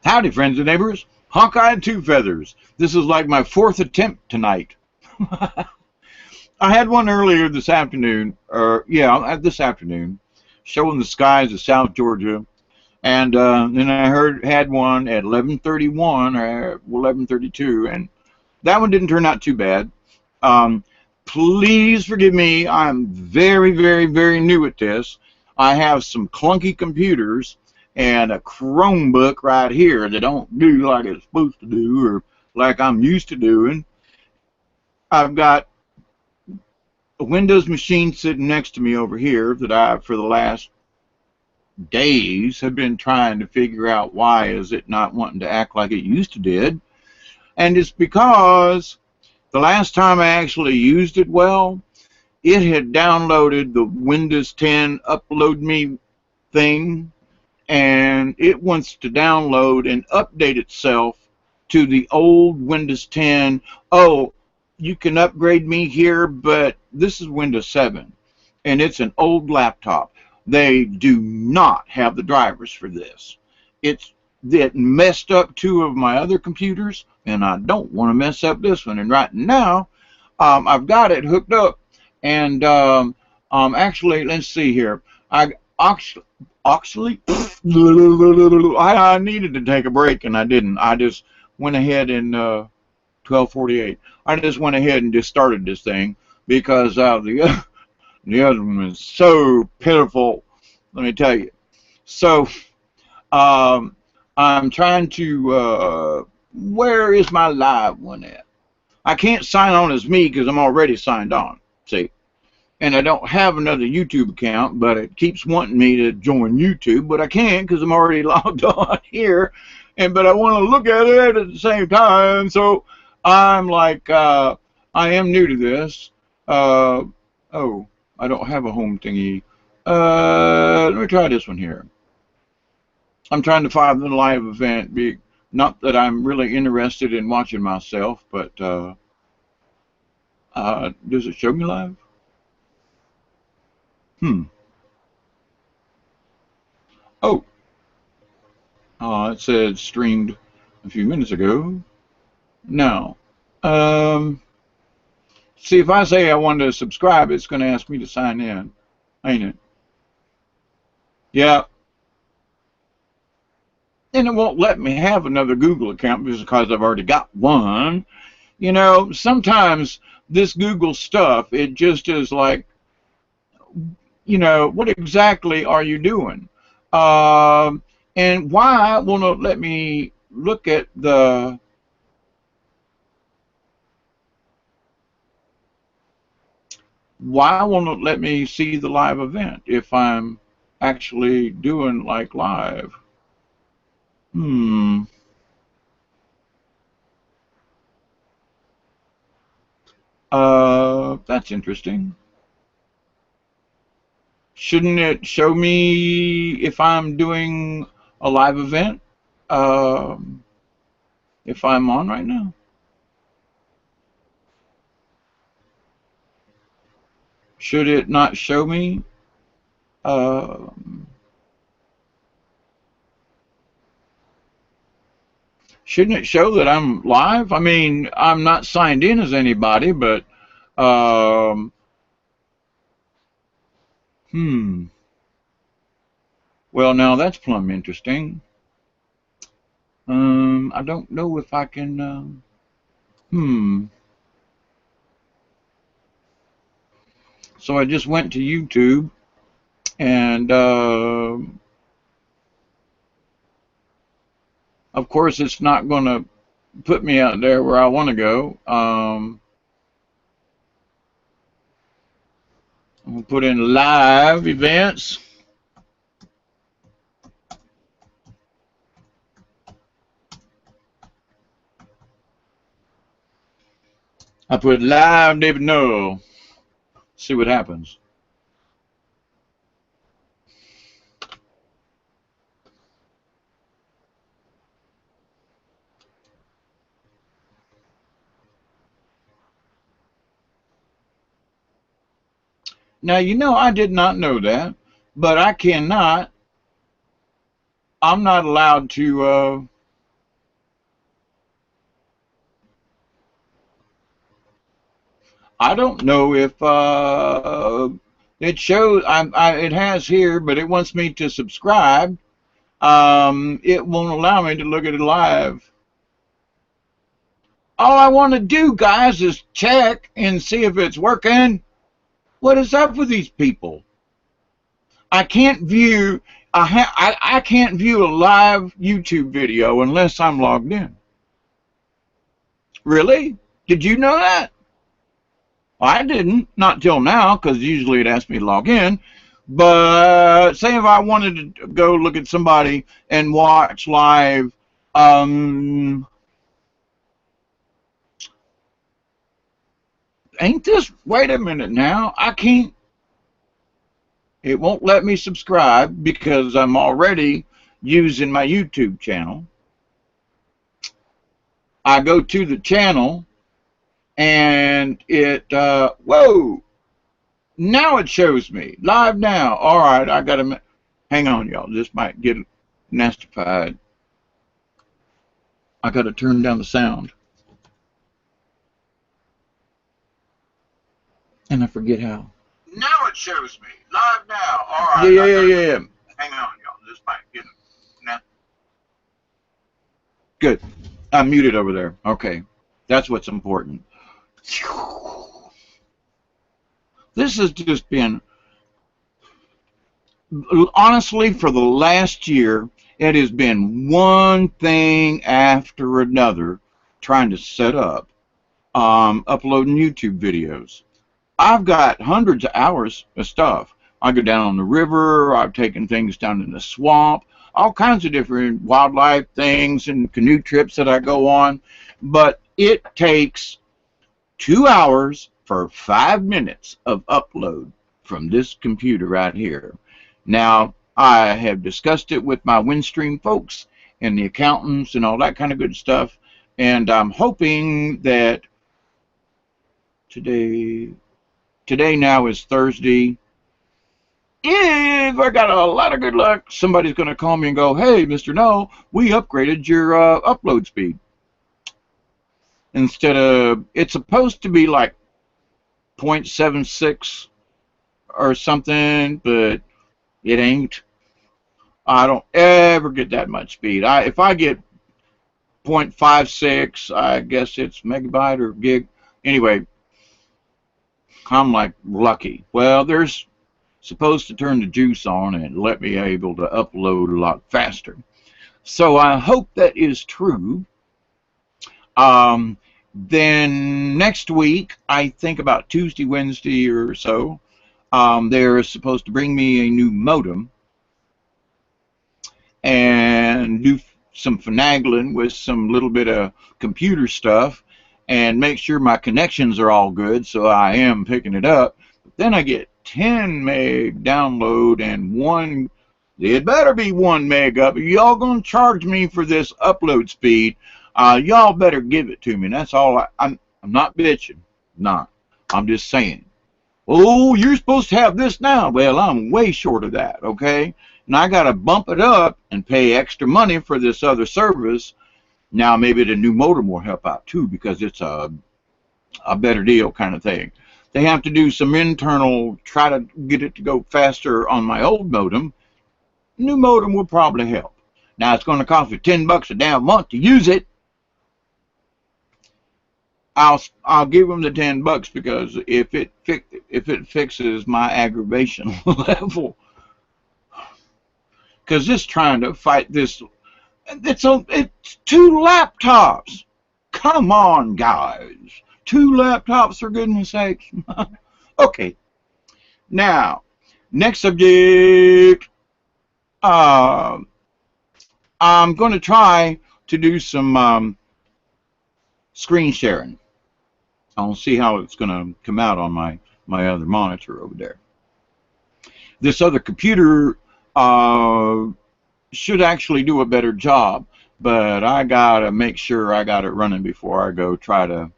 Howdy, friends and neighbors. Hawkeye and Two Feathers. This is like my fourth attempt tonight. I had one earlier this afternoon, this afternoon, showing the skies of South Georgia, and then I had one at 11:31 or 11:32, and that one didn't turn out too bad. Um, Please forgive me. I'm very, very, very new at this. I have some clunky computers and a Chromebook right here that don't do like it's supposed to do or like I'm used to doing. I've got a Windows machine sitting next to me over here that I, for the last days, have been trying to figure out why is it not wanting to act like it used to did. And it's because the last time I actually used it well, it had downloaded the Windows 10 upload me thing, and it wants to download and update itself to the old Windows 10. Oh, you can upgrade me here, but this is Windows 7, and it's an old laptop. They do not have the drivers for this. It messed up two of my other computers, and I don't want to mess up this one. And right now, I've got it hooked up, and actually, let's see here. I needed to take a break, and I didn't. I just went ahead and 12:48. I just went ahead and just started this thing because the other one was so pitiful. Let me tell you. So I'm trying to. Where is my live one at? I can't sign on as me because I'm already signed on. See. And I don't have another YouTube account, but it keeps wanting me to join YouTube, but I can't because I'm already logged on here. But I want to look at it at the same time, so I'm like, I am new to this. Oh, I don't have a home thingy. Let me try this one here. I'm trying to find the live event. Not that I'm really interested in watching myself, but does it show me live? Oh, it said streamed a few minutes ago. Now, see, if I say I want to subscribe, it's going to ask me to sign in, ain't it? Yeah. And it won't let me have another Google account because I've already got one. You know, sometimes this Google stuff, it just is like, you know, what exactly are you doing? And why won't it let me look at the... Why won't it let me see the live event if I'm actually doing like live? That's interesting. Shouldn't it show me if I'm doing a live event? If I'm on right now? Should it not show me? Shouldn't it show that I'm live? I mean, I'm not signed in as anybody, but well, now that's plumb interesting. I don't know if I can. So I just went to YouTube, and of course it's not going to put me out there where I want to go. I'm going to put in live events. I put live David Null. See what happens. Now, you know, I did not know that, but I cannot. I'm not allowed to I don't know if it shows. It has here, but it wants me to subscribe. It won't allow me to look at it live. All I want to do, guys, is check and see if it's working. What is up with these people? I can't view. I can't view a live YouTube video unless I'm logged in. Really? Did you know that? I didn't, not till now, because usually it asks me to log in. But say if I wanted to go look at somebody and watch live, ain't this, wait a minute now, I can't, it won't let me subscribe because I'm already using my YouTube channel. I go to the channel and it, whoa, now it shows me live now. All right, I gotta hang on, y'all. This might get nastified. I gotta turn down the sound, and I forget how. Now it shows me live now. All right. Yeah. Hang on, y'all. This might get now. Good. I'm muted over there. Okay, that's what's important. This has just been, honestly, for the last year, it has been one thing after another trying to set up, uploading YouTube videos. I've got hundreds of hours of stuff. I go down on the river, I've taken things down in the swamp, all kinds of different wildlife things and canoe trips that I go on, but it takes 2 hours for 5 minutes of upload from this computer right here. Now, I have discussed it with my Windstream folks and the accountants and all that kind of good stuff, and I'm hoping that today now is Thursday. If I got a lot of good luck, somebody's going to call me and go, hey, Mr. No, we upgraded your upload speed. Instead of, it's supposed to be like 0.76 or something, but it ain't. I don't ever get that much speed. If I get 0.56, I guess it's megabyte or gig. Anyway, I'm like lucky. Well, there's supposed to turn the juice on and let me able to upload a lot faster. So I hope that is true. Then next week, I think about Tuesday, Wednesday or so, they're supposed to bring me a new modem and do some finagling with some little bit of computer stuff and make sure my connections are all good, so I am picking it up. But then I get 10 meg download and it better be 1 meg up. Y'all gonna charge me for this upload speed? Y'all better give it to me. That's all. I'm not bitching. Not. I'm just saying. Oh, you're supposed to have this now. Well, I'm way short of that, okay? And I got to bump it up and pay extra money for this other service. Now, maybe the new modem will help out, too, because it's a better deal kind of thing. They have to do some internal, try to get it to go faster on my old modem. New modem will probably help. Now, it's going to cost me $10 a damn month to use it. I'll give them the $10 because if it fixes my aggravation level, because just trying to fight this, it's 2 laptops. Come on, guys, 2 laptops for goodness sakes. Okay, now next subject. I'm going to try to do some screen sharing. I'll see how it's going to come out on my other monitor over there. This other computer should actually do a better job, but I got to make sure I got it running before I go try to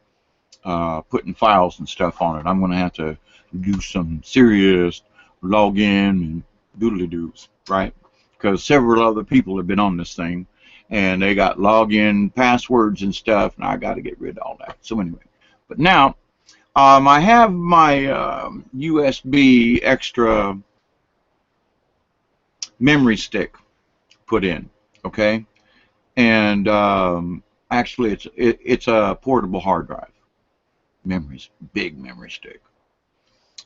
putting files and stuff on it. I'm going to have to do some serious login and doodly-doos, right? Because several other people have been on this thing, and they got login passwords and stuff, and I got to get rid of all that. So anyway. But now, I have my USB extra memory stick put in, okay, and actually it's a portable hard drive, memories, big memory stick.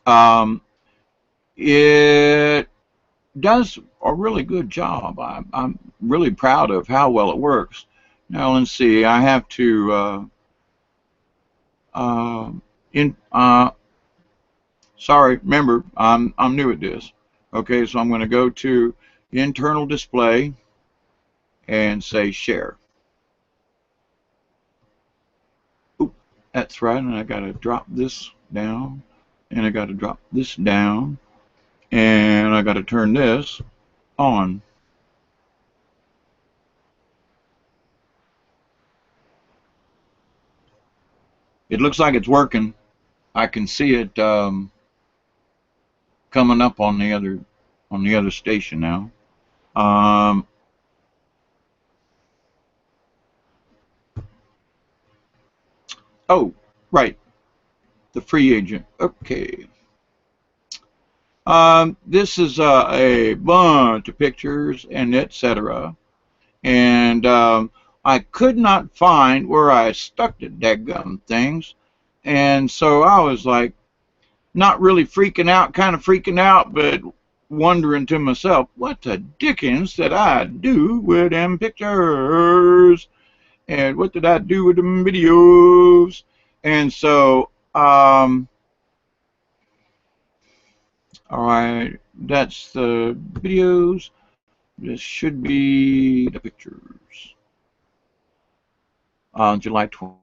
Um, it does a really good job. I'm really proud of how well it works. Now let's see. I have to uh, in sorry. Remember, I'm new at this. Okay, so I'm going to go to internal display and say share. Oop, that's right. And I got to drop this down, and I got to drop this down, and I got to turn this on. It looks like it's working. I can see it coming up on the other station now. Um, oh, right, the free agent. Okay. This is a bunch of pictures and etc. And I could not find where I stuck the daggum things, and so I was like, not really freaking out, kind of freaking out, but wondering to myself, what the dickens did I do with them pictures? And what did I do with them videos? And so, all right, that's the videos. This should be the pictures. July 12th.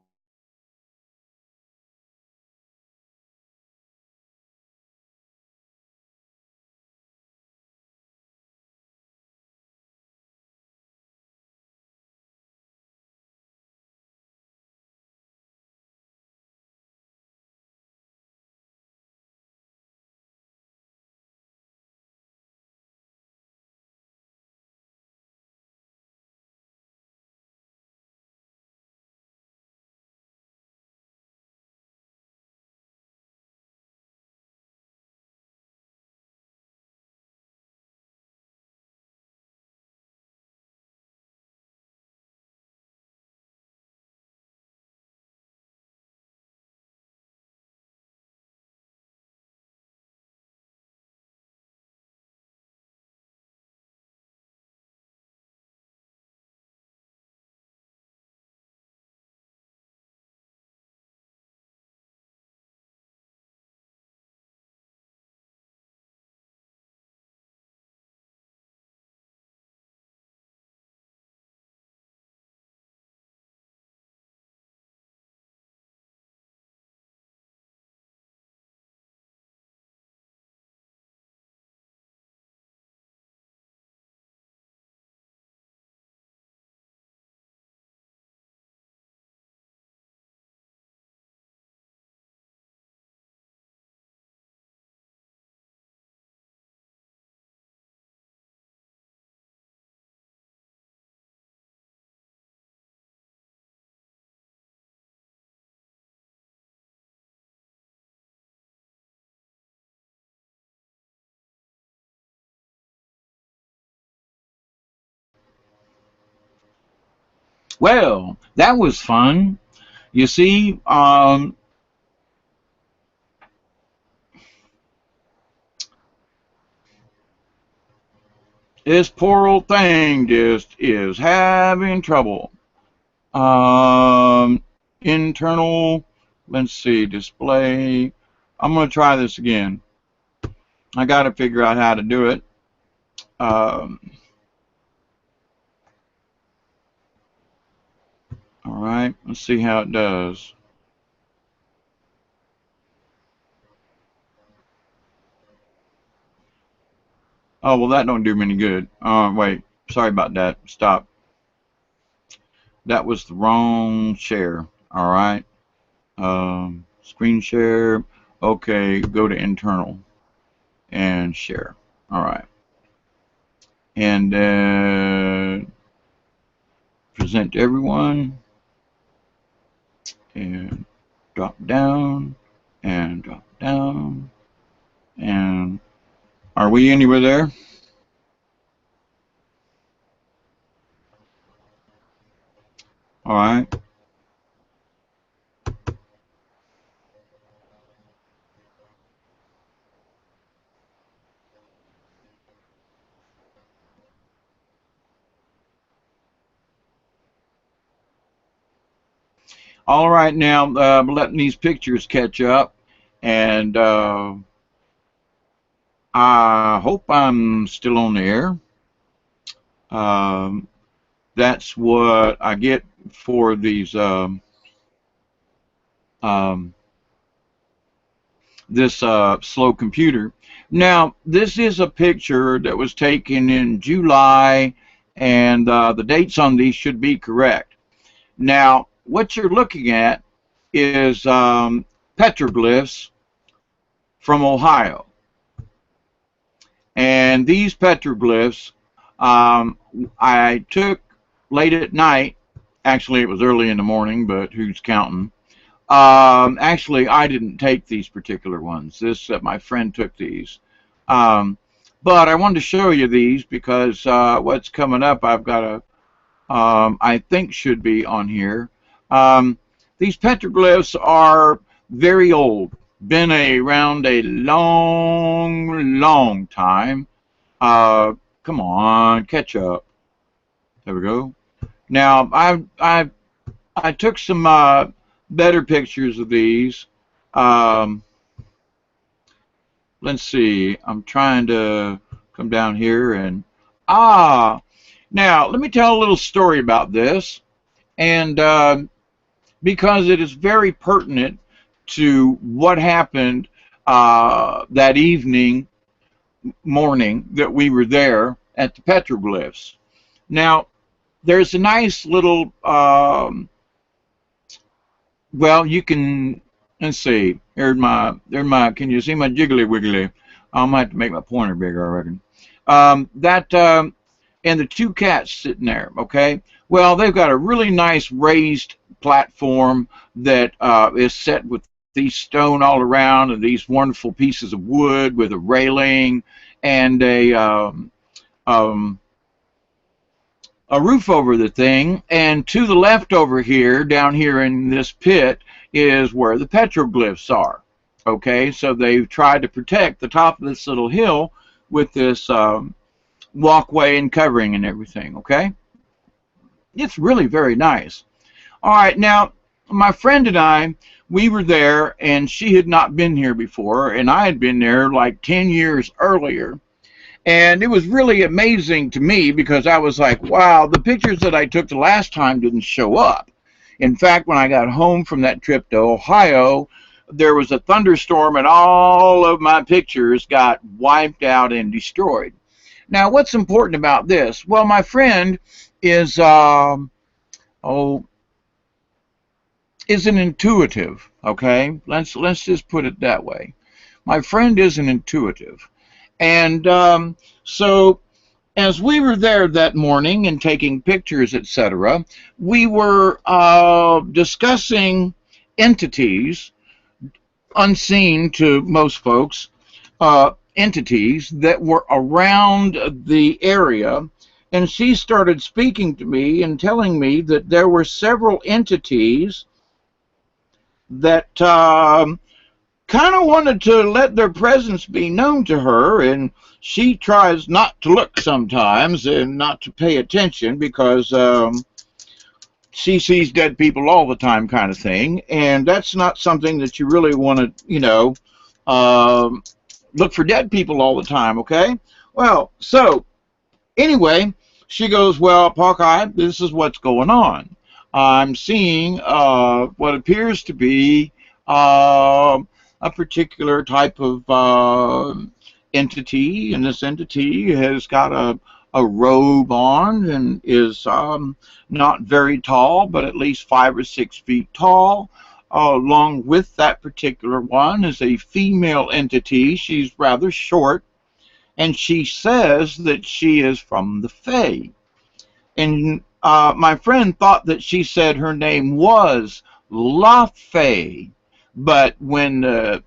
Well, that was fun. You see, this poor old thing just is having trouble. Um, internal, let's see, display. I'm going to try this again. I got to figure out how to do it. Um, all right, let's see how it does. Oh, well, that don't do me any good. Wait, sorry about that. Stop. That was the wrong share. All right. Screen share. Okay, go to internal and share. All right. And present to everyone and drop down. and drop down. And are we anywhere there? All right. All right, now letting these pictures catch up, and I hope I'm still on the air. Um, that's what I get for these um, this slow computer. Now, this is a picture that was taken in July, and the dates on these should be correct. Now, what you're looking at is petroglyphs from Ohio. And these petroglyphs I took late at night. Actually, it was early in the morning, but who's counting? Actually, I didn't take these particular ones. My friend took these. Um, but I wanted to show you these because what's coming up, I've got I think should be on here. Um, these petroglyphs are very old, been around a long, long time. Uh, Come on, catch up. There we go. Now, I took some better pictures of these. Um, let's see. I'm trying to come down here and now let me tell a little story about this, and because it is very pertinent to what happened that morning that we were there at the petroglyphs. Now, there's a nice little well, you can, let's see. Can you see my jiggly wiggly? I might have to make my pointer bigger, I reckon. And the two cats sitting there, okay? Well, they've got a really nice raised platform that is set with these stone all around and these wonderful pieces of wood with a railing and um, a roof over the thing, and to the left over here, down here in this pit, is where the petroglyphs are. Okay, so they've tried to protect the top of this little hill with this walkway and covering and everything. Okay, it's really very nice. All right, now my friend and I, we were there, and she had not been here before, and I had been there like 10 years earlier. And it was really amazing to me because I was like, wow, the pictures that I took the last time didn't show up. In fact, when I got home from that trip to Ohio, there was a thunderstorm and all of my pictures got wiped out and destroyed. Now, what's important about this? Well, my friend is, oh, is an intuitive, okay? Let's just put it that way. My friend is an intuitive. And so as we were there that morning and taking pictures, etc., we were discussing entities, unseen to most folks, entities that were around the area. And she started speaking to me and telling me that there were several entities that kind of wanted to let their presence be known to her, and she tries not to look sometimes and not to pay attention because she sees dead people all the time, kind of thing, and that's not something that you really want to, look for dead people all the time, okay? Well, so anyway, she goes, well, Hawkeye, this is what's going on. I'm seeing what appears to be a particular type of entity, and this entity has got a robe on and is not very tall, but at least 5 or 6 feet tall. Along with that particular one is a female entity. She's rather short, and she says that she is from the Fae. And my friend thought that she said her name was La Fae. But when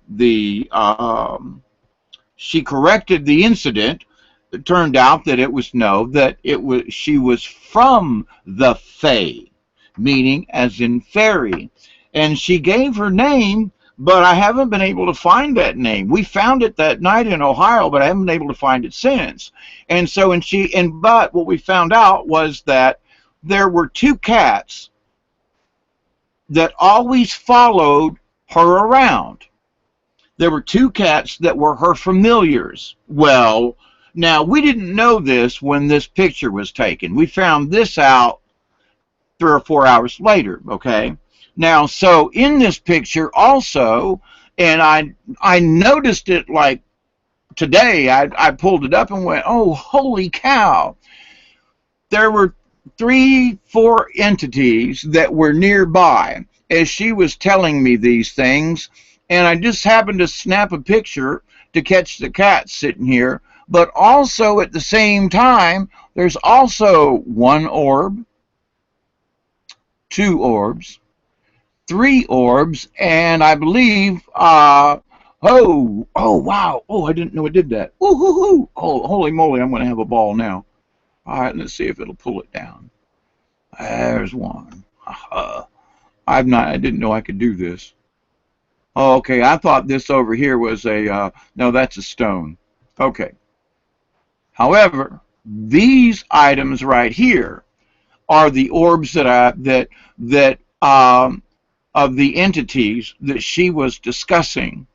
she corrected the incident, it turned out that she was from the Fae, meaning as in fairy, and she gave her name. But I haven't been able to find that name. We found it that night in Ohio, but I haven't been able to find it since. And so, but what we found out was that there were two cats that always followed her around. There were two cats that were her familiars. Well, now we didn't know this when this picture was taken. We found this out 3 or 4 hours later, okay? Now, so in this picture also, and I noticed it like today, I pulled it up and went, oh, holy cow. There were 3, 4 entities that were nearby as she was telling me these things, and I just happened to snap a picture to catch the cat sitting here. But also at the same time, there's also 1 orb, 2 orbs, 3 orbs, and I believe, oh, wow, oh, I didn't know it did that. Ooh, hoo, hoo. Oh, holy moly, I'm going to have a ball now. All right, let's see if it'll pull it down. There's 1. I didn't know I could do this. Oh, okay, I thought this over here was no, that's a stone. Okay. However, these items right here are the orbs that of the entities that she was discussing.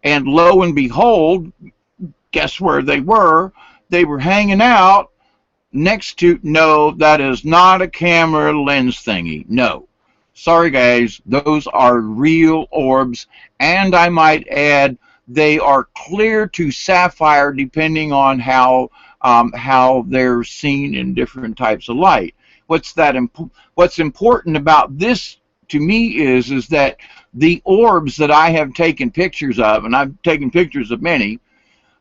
And lo and behold, guess where they were? They were hanging out next to, no, that is not a camera lens thingy. No. Sorry, guys. Those are real orbs. And I might add, they are clear to sapphire depending on how they're seen in different types of light. What's important about this to me is that the orbs that I have taken pictures of, and I've taken pictures of many,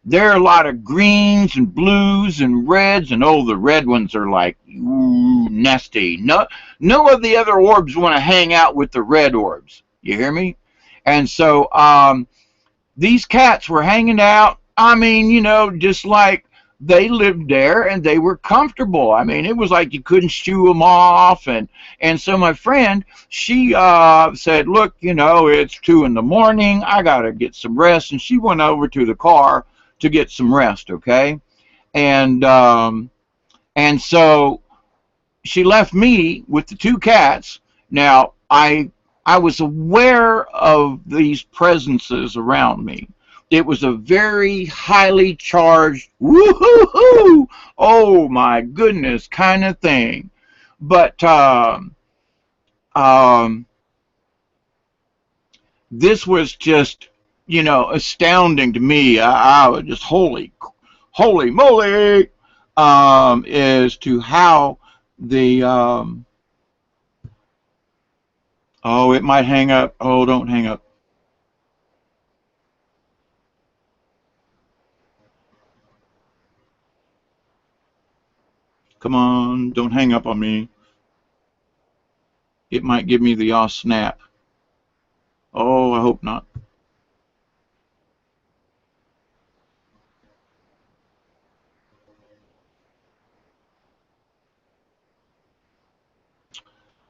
there are a lot of greens and blues and reds, and oh, the red ones are like, ooh, nasty. No of the other orbs want to hang out with the red orbs. You hear me? And so these cats were hanging out. I mean, you know, just like they lived there and they were comfortable. I mean, it was like you couldn't shoo them off. And so my friend, she said, look, you know, it's 2 in the morning. I got to get some rest. And she went over to the car to get some rest, okay? And so she left me with the 2 cats. Now, I was aware of these presences around me. It was a very highly charged, woo-hoo-hoo, oh my goodness kind of thing. But this was just, you know, astounding to me. I was just holy moly, as to how the, oh, it might hang up. Oh, don't hang up. Come on, don't hang up on me. It might give me the snap. Oh, I hope not.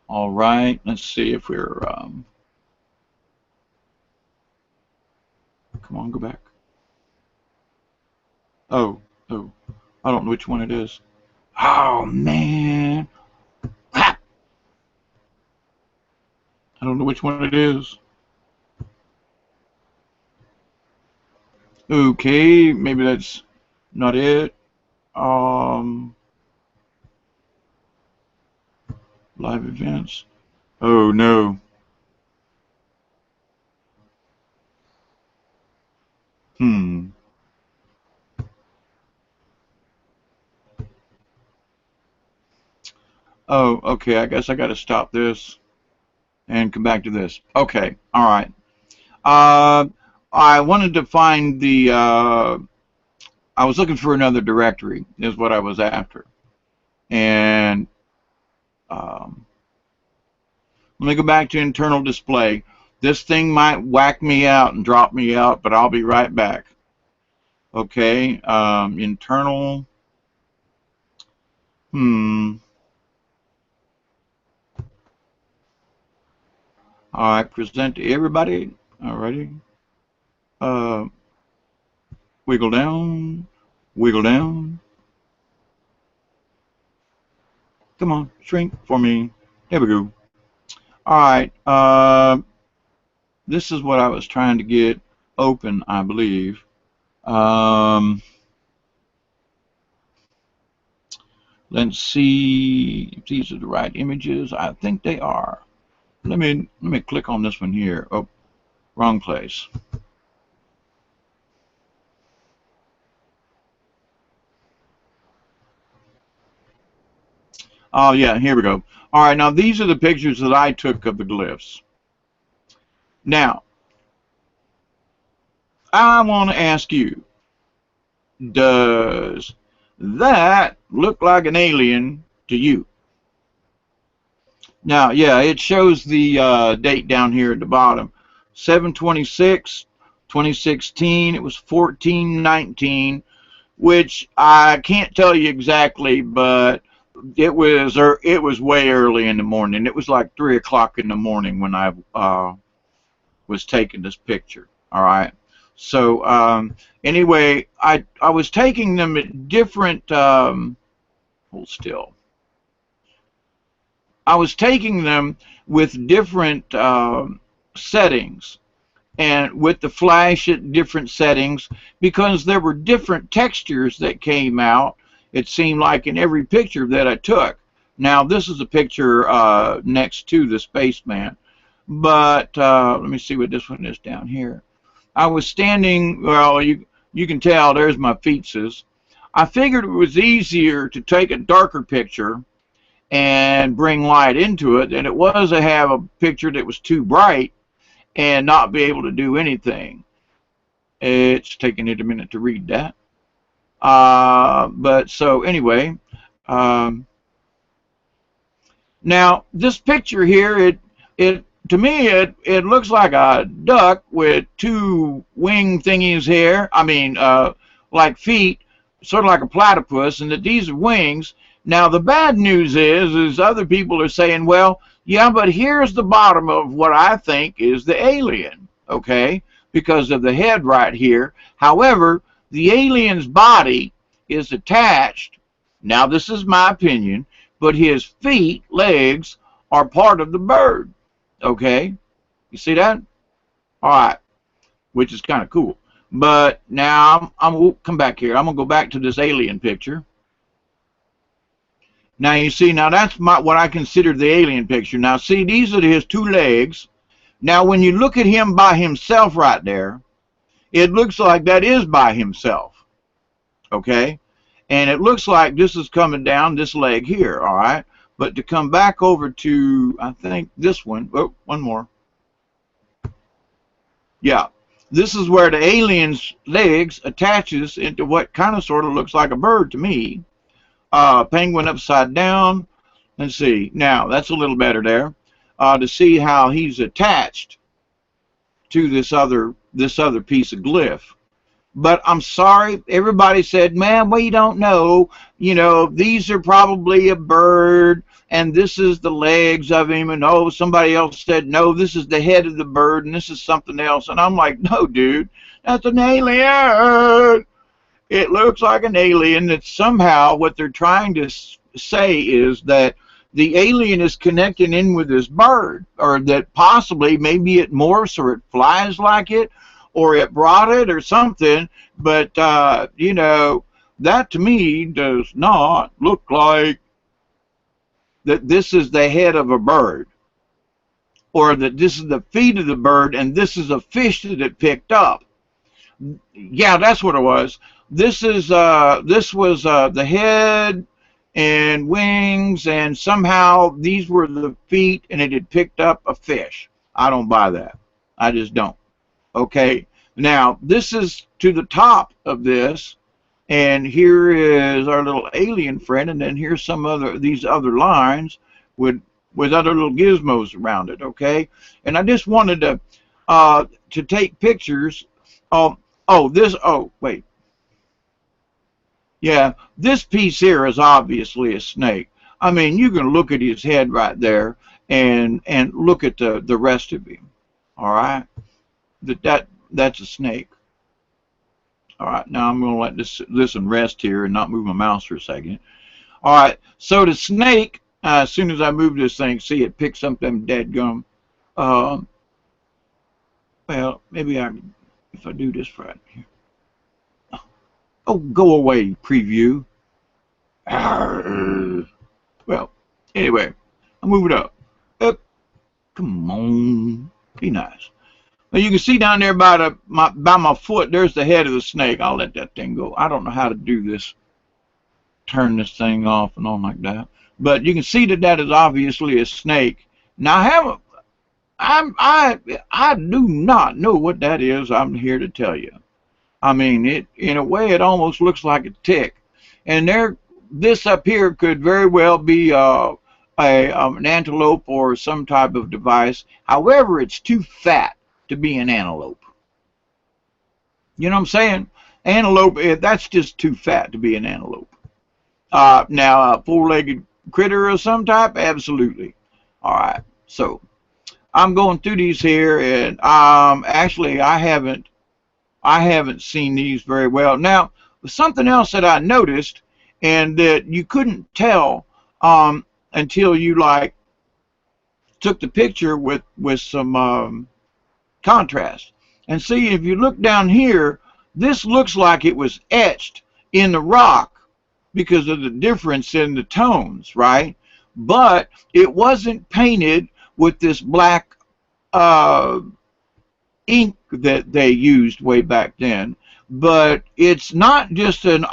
All right, let's see if we're, come on, go back. Oh, I don't know which one it is. Oh, man. Ah! I don't know which one it is. Okay, maybe that's not it. Live events. Oh, no. Oh, okay, I guess I got to stop this and come back to this. Okay, all right. I wanted to find the, I was looking for another directory, is what I was after. And let me go back to internal display. This thing might whack me out and drop me out, but I'll be right back. Okay, internal. All right, present to everybody. Alrighty. Wiggle down, wiggle down. Come on, shrink for me. There we go. All right. This is what I was trying to get open, I believe. Let's see if these are the right images. I think they are. Let me click on this one here. Oh, wrong place. Oh yeah, here we go. All right, now these are the pictures that I took of the glyphs. Now, I want to ask you, does that look like an alien to you? Now, yeah, it shows the date down here at the bottom. 7/26/2016. It was 14/19, which I can't tell you exactly, but it was way early in the morning. It was like 3 o'clock in the morning when I was taking this picture. All right. So anyway, I was taking them at different. Hold still. I was taking them with different settings, and with the flash at different settings, because there were different textures that came out, it seemed like, in every picture that I took. Now, this is a picture next to the spaceman, but let me see what this one is down here. I was standing, well, you can tell there's my feetses. I figured it was easier to take a darker picture and bring light into it than it was to have a picture that was too bright and not be able to do anything. It's taking it a minute to read that. But so anyway, now this picture here, to me it looks like a duck with two wing thingies here. I mean, like feet, sort of like a platypus, and that these are wings. Now the bad news is other people are saying, well, yeah, but here's the bottom of what I think is the alien, okay, because of the head right here. However, the alien's body is attached. Now this is my opinion, but his feet, legs, are part of the bird, okay? You see that? All right, which is kind of cool. But now we'll come back here. I'm gonna go back to this alien picture. Now you see, now that's what I consider the alien picture. Now see, these are his two legs. Now when you look at him by himself right there, it looks like that is by himself, okay? And it looks like this is coming down this leg here, all right? But to come back over to, I think, this one, oh, one more. Yeah, this is where the alien's legs attaches into what kind of sort of looks like a bird to me. Penguin upside down. Let's see. Now that's a little better there. To see how he's attached to this other piece of glyph. But I'm sorry, everybody said, man, we don't know. You know, these are probably a bird, and this is the legs of him. And oh, somebody else said, no, this is the head of the bird, and this is something else. And I'm like, no, dude, that's an alien. It looks like an alien. That somehow what they're trying to say is that the alien is connecting in with this bird, or that possibly maybe it morphs or it flies like it, or it brought it or something. But you know, that to me does not look like that this is the head of a bird, or that this is the feet of the bird and this is a fish that it picked up. Yeah, that's what it was. This was the head and wings, and somehow these were the feet, and it had picked up a fish. I don't buy that. I just don't. Okay, now this is to the top of this, and here is our little alien friend, and then here's some other, these other lines with with other little gizmos around it, okay? And I just wanted to take pictures. Wait. Yeah, this piece here is obviously a snake. I mean, you can look at his head right there and look at the rest of him. All right? That's a snake. All right, now I'm going to let this one rest here and not move my mouse for a second. All right, so the snake, as soon as I move this thing, see it picks up them dead gum. Well, maybe if I do this right here. Oh, go away, preview. Arrgh. Well, anyway, I'll move it up. Up. Come on. Be nice. Now you can see down there by my foot, there's the head of the snake. I'll let that thing go. I don't know how to do this. Turn this thing off and on like that. But you can see that is obviously a snake. Now I do not know what that is. I'm here to tell you. I mean, in a way, it almost looks like a tick. And this up here could very well be an antelope or some type of device. However, it's too fat to be an antelope. You know what I'm saying? Antelope, that's just too fat to be an antelope. Now, a four-legged critter of some type, absolutely. All right, so I'm going through these here, and actually, I haven't seen these very well. Now, something else that I noticed, and that you couldn't tell until you like took the picture with some contrast. And see, if you look down here, this looks like it was etched in the rock because of the difference in the tones, right? But it wasn't painted with this black ink that they used way back then. But it's not just an,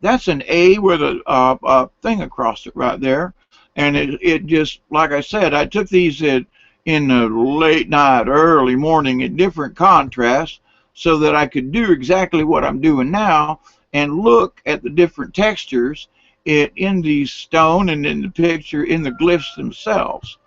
that's an A with a thing across it right there. And it just, like I said, I took these in the late night, early morning at different contrasts so that I could do exactly what I'm doing now and look at the different textures in the stone and in the picture, in the glyphs themselves.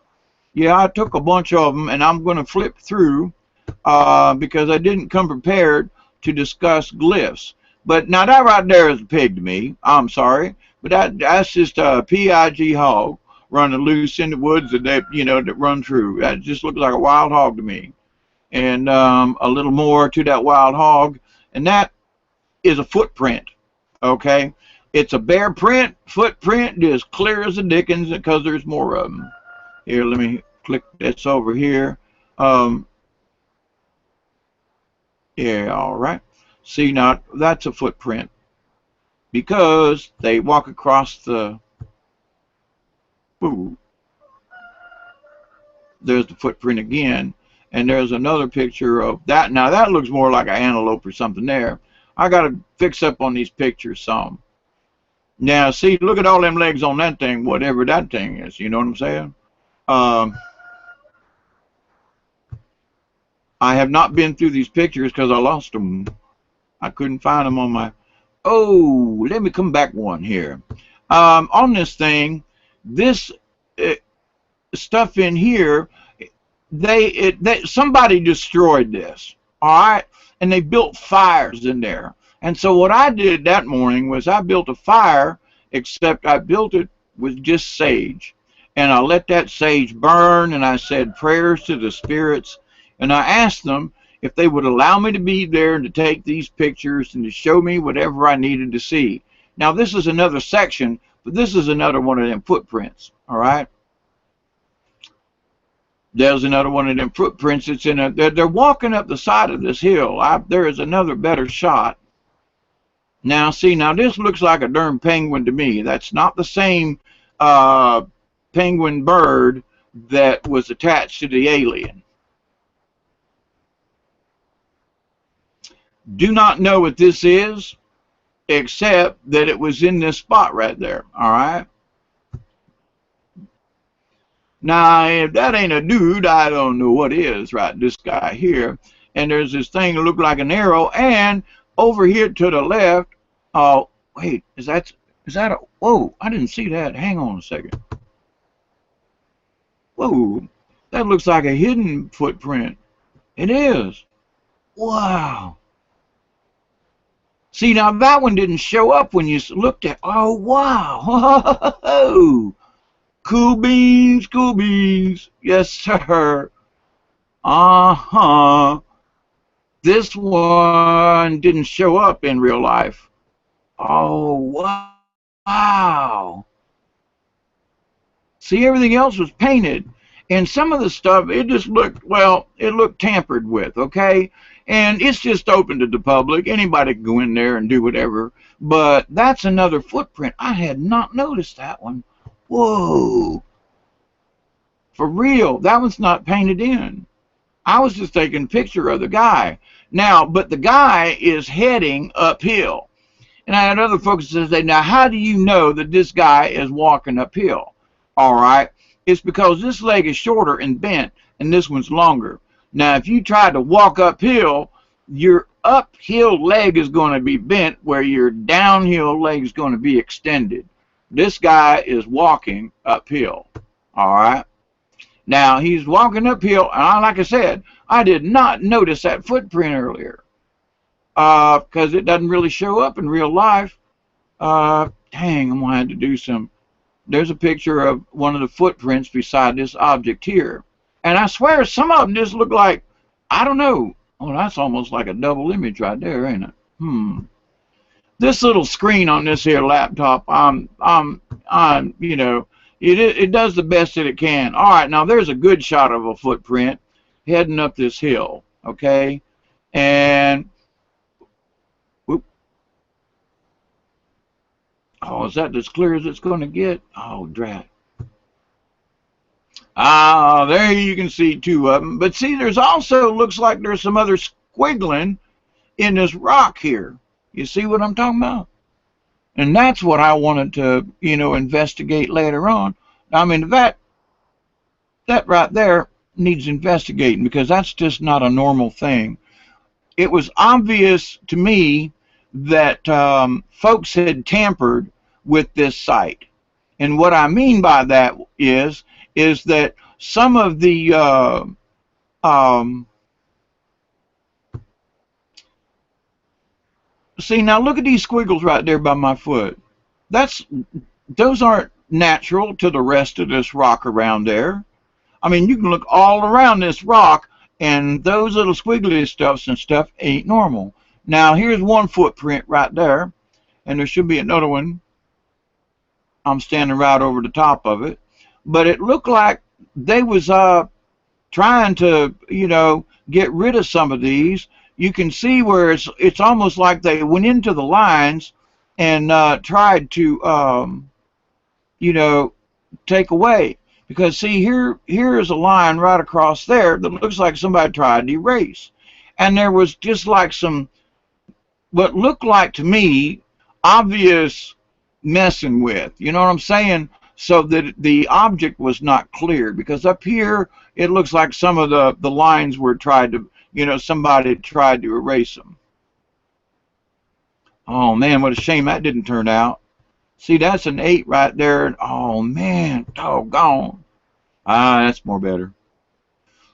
Yeah, I took a bunch of them, and I'm going to flip through because I didn't come prepared to discuss glyphs. But now that right there is a pig to me. I'm sorry, but that's just a pig hog running loose in the woods that run through. That just looks like a wild hog to me. And a little more to that wild hog, and that is a footprint. Okay, it's a bare print, footprint, just clear as the dickens because there's more of them. Here, let me click this over here. Yeah, all right. See, now that's a footprint because they walk across the. Ooh, there's the footprint again, and there's another picture of that. Now that looks more like an antelope or something there. I got to fix up on these pictures some. Now, see, look at all them legs on that thing, whatever that thing is. You know what I'm saying? I have not been through these pictures because I lost them. I couldn't find them on my... Oh, let me come back one here. On this thing, this stuff in here, somebody destroyed this, all right? And they built fires in there. And so what I did that morning was I built a fire, except I built it with just sage. And I let that sage burn, and I said prayers to the spirits. And I asked them if they would allow me to be there and to take these pictures and to show me whatever I needed to see. Now, this is another section, but this is another one of them footprints, all right? There's another one of them footprints. It's in they're walking up the side of this hill. There is another better shot. Now, see, now this looks like a darn penguin to me. That's not the same penguin bird that was attached to the alien. Do not know what this is, except that it was in this spot right there, all right? Now, if that ain't a dude, I don't know what is, right? This guy here. And there's this thing that looked like an arrow. And over here to the left, wait, is that a, whoa, I didn't see that. Hang on a second. Whoa, that looks like a hidden footprint. It is. Wow. See, now that one didn't show up when you looked at. Oh, wow. Oh, cool beans, cool beans. Yes, sir. Uh-huh. This one didn't show up in real life. Oh, wow. See, everything else was painted. And some of the stuff, it just looked, well, it looked tampered with, okay? And it's just open to the public. Anybody can go in there and do whatever. But that's another footprint. I had not noticed that one. Whoa. For real, that one's not painted in. I was just taking a picture of the guy. Now, but the guy is heading uphill. And I had other folks that say, now, how do you know that this guy is walking uphill? All right. It's because this leg is shorter and bent, and this one's longer. Now, if you try to walk uphill, your uphill leg is going to be bent where your downhill leg is going to be extended. This guy is walking uphill. All right. Now, he's walking uphill, and like I said, I did not notice that footprint earlier because it doesn't really show up in real life. Dang, I'm going to have to do some. There's a picture of one of the footprints beside this object here. And I swear some of them just look like, I don't know. Oh, that's almost like a double image right there, ain't it? This little screen on this here laptop, you know, it does the best that it can. All right, now there's a good shot of a footprint heading up this hill, okay? And, whoop. Oh, is that as clear as it's going to get? Oh, drat. Ah, there you can see two of them. But see, there's also, looks like there's some other squiggling in this rock here. You see what I'm talking about? And that's what I wanted to, you know, investigate later on. I mean, that right there needs investigating because that's just not a normal thing. It was obvious to me that folks had tampered with this site. And what I mean by that is that some of the see, now look at these squiggles right there by my foot. Those aren't natural to the rest of this rock around there. I mean, you can look all around this rock and those little squiggly stuffs and stuff ain't normal. Now here's one footprint right there, and there should be another one. I'm standing right over the top of it, but it looked like they was trying to, you know, get rid of some of these. You can see where it's almost like they went into the lines and tried to, you know, take away. Because see, here is a line right across there that looks like somebody tried to erase, and there was just like some what looked like to me obvious messing with. You know what I'm saying? So that the object was not clear, because up here it looks like some of the lines were tried to, you know, somebody tried to erase them. Oh man, what a shame that didn't turn out. See, that's an 8 right there. Oh man, doggone. Ah, that's more better.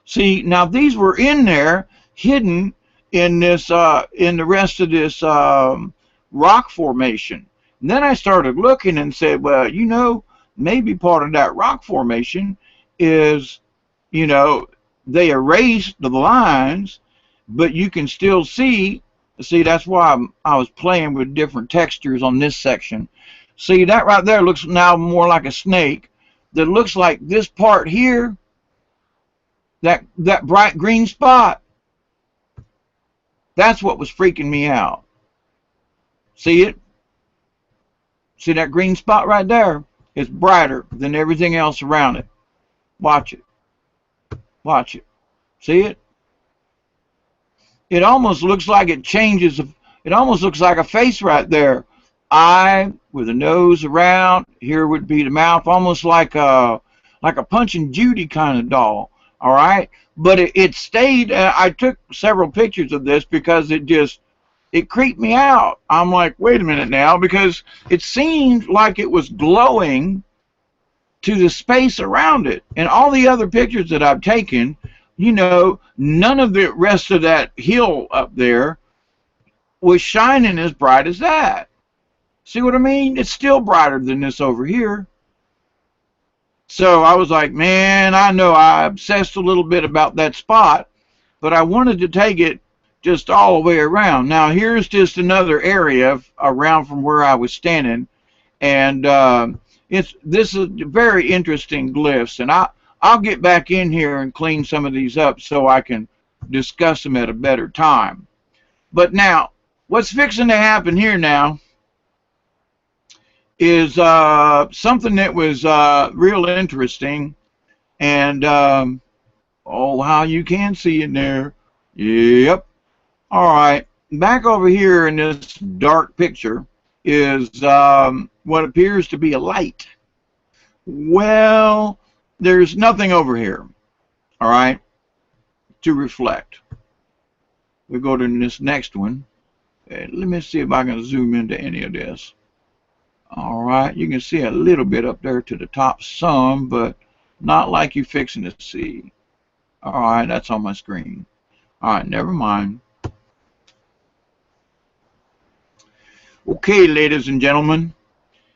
See, now these were in there, hidden in this, in the rest of this rock formation. And then I started looking and said, well, you know, maybe part of that rock formation is, you know, they erased the lines, but you can still see. See, that's why I was playing with different textures on this section. See, that right there looks now more like a snake. That looks like this part here, that bright green spot. That's what was freaking me out. See it? See that green spot right there? It's brighter than everything else around it. Watch it. Watch it. See it? It almost looks like it changes. It almost looks like a face right there. Eye with a nose around. Here would be the mouth, almost like a Punch and Judy kind of doll. All right, but it stayed. I took several pictures of this because it creeped me out. I'm like, wait a minute now, because it seemed like it was glowing to the space around it. And all the other pictures that I've taken, you know, none of the rest of that hill up there was shining as bright as that. See what I mean? It's still brighter than this over here. So I was like, man, I know I obsessed a little bit about that spot, but I wanted to take it just all the way around. Now here's just another area around from where I was standing, and this is very interesting glyphs, and I'll get back in here and clean some of these up so I can discuss them at a better time. But now, what's fixing to happen here now is something that was real interesting, and oh, how you can see in there. Yep. All right. Back over here in this dark picture is what appears to be a light. Well, there's nothing over here, all right, to reflect. We go to this next one. Let me see if I can zoom into any of this. All right, you can see a little bit up there to the top, some, but not like you're fixing to see. All right, that's on my screen. All right, never mind. Okay, ladies and gentlemen,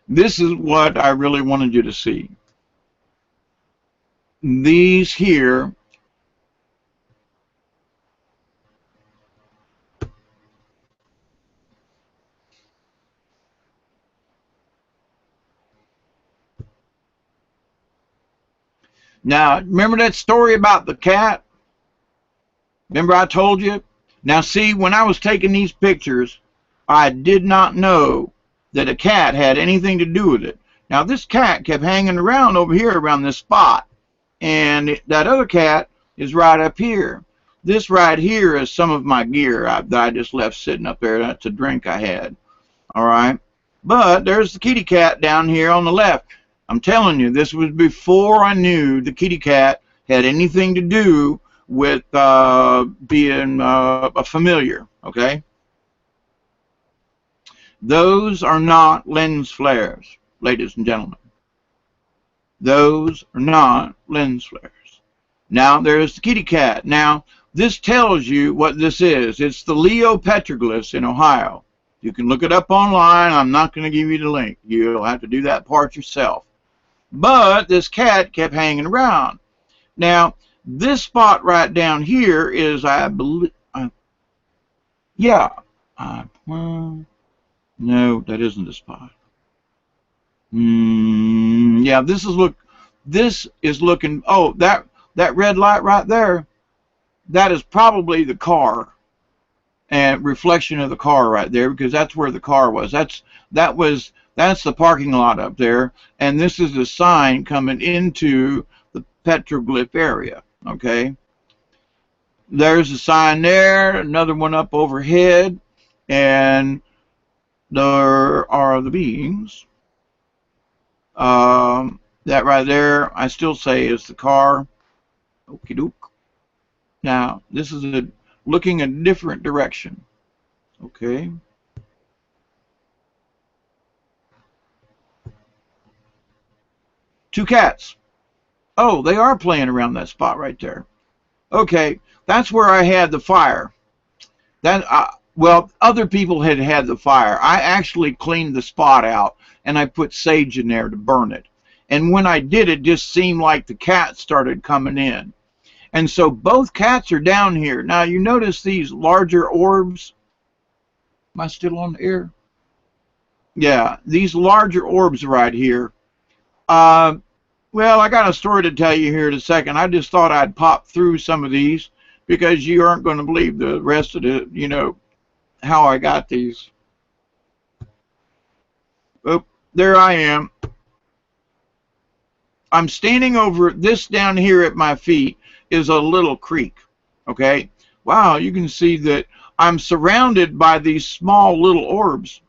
this is what I really wanted you to see. These here now, remember that story about the cat? Remember I told you? Now see, when I was taking these pictures, I did not know that a cat had anything to do with it. Now this cat kept hanging around over here around this spot, and that other cat is right up here. This right here is some of my gear that I just left sitting up there. That's a drink I had. All right, but there's the kitty cat down here on the left. I'm telling you, this was before I knew the kitty cat had anything to do with being a familiar, okay? Those are not lens flares, ladies and gentlemen. Those are not lens flares. Now, there's the kitty cat. Now, this tells you what this is. It's the Leo Petroglyphs in Ohio. You can look it up online. I'm not going to give you the link. You'll have to do that part yourself. But this cat kept hanging around. Now, this spot right down here is, I believe, no, that isn't the spot. Yeah, this is looking, oh, that red light right there, that is probably the car, and reflection of the car right there, because that's where the car was. That's the parking lot up there, and this is the sign coming into the petroglyph area, okay? There's a sign there, another one up overhead, and there are the beings. That right there, I still say is the car. Okie doke. Now, this is looking a different direction, okay? Two cats. Oh, they are playing around that spot right there. Okay, that's where I had the fire. Well, other people had the fire. I actually cleaned the spot out, and I put sage in there to burn it. And when I did, it just seemed like the cats started coming in. And so both cats are down here. Now, you notice these larger orbs? Am I still on the air? Yeah, these larger orbs right here. Well, I got a story to tell you here in a second. I just thought I'd pop through some of these because you aren't going to believe the rest of it, you know, how I got these. Oh, there I am. I'm standing over this. Down here at my feet is a little creek, okay? Wow, you can see that I'm surrounded by these small little orbs.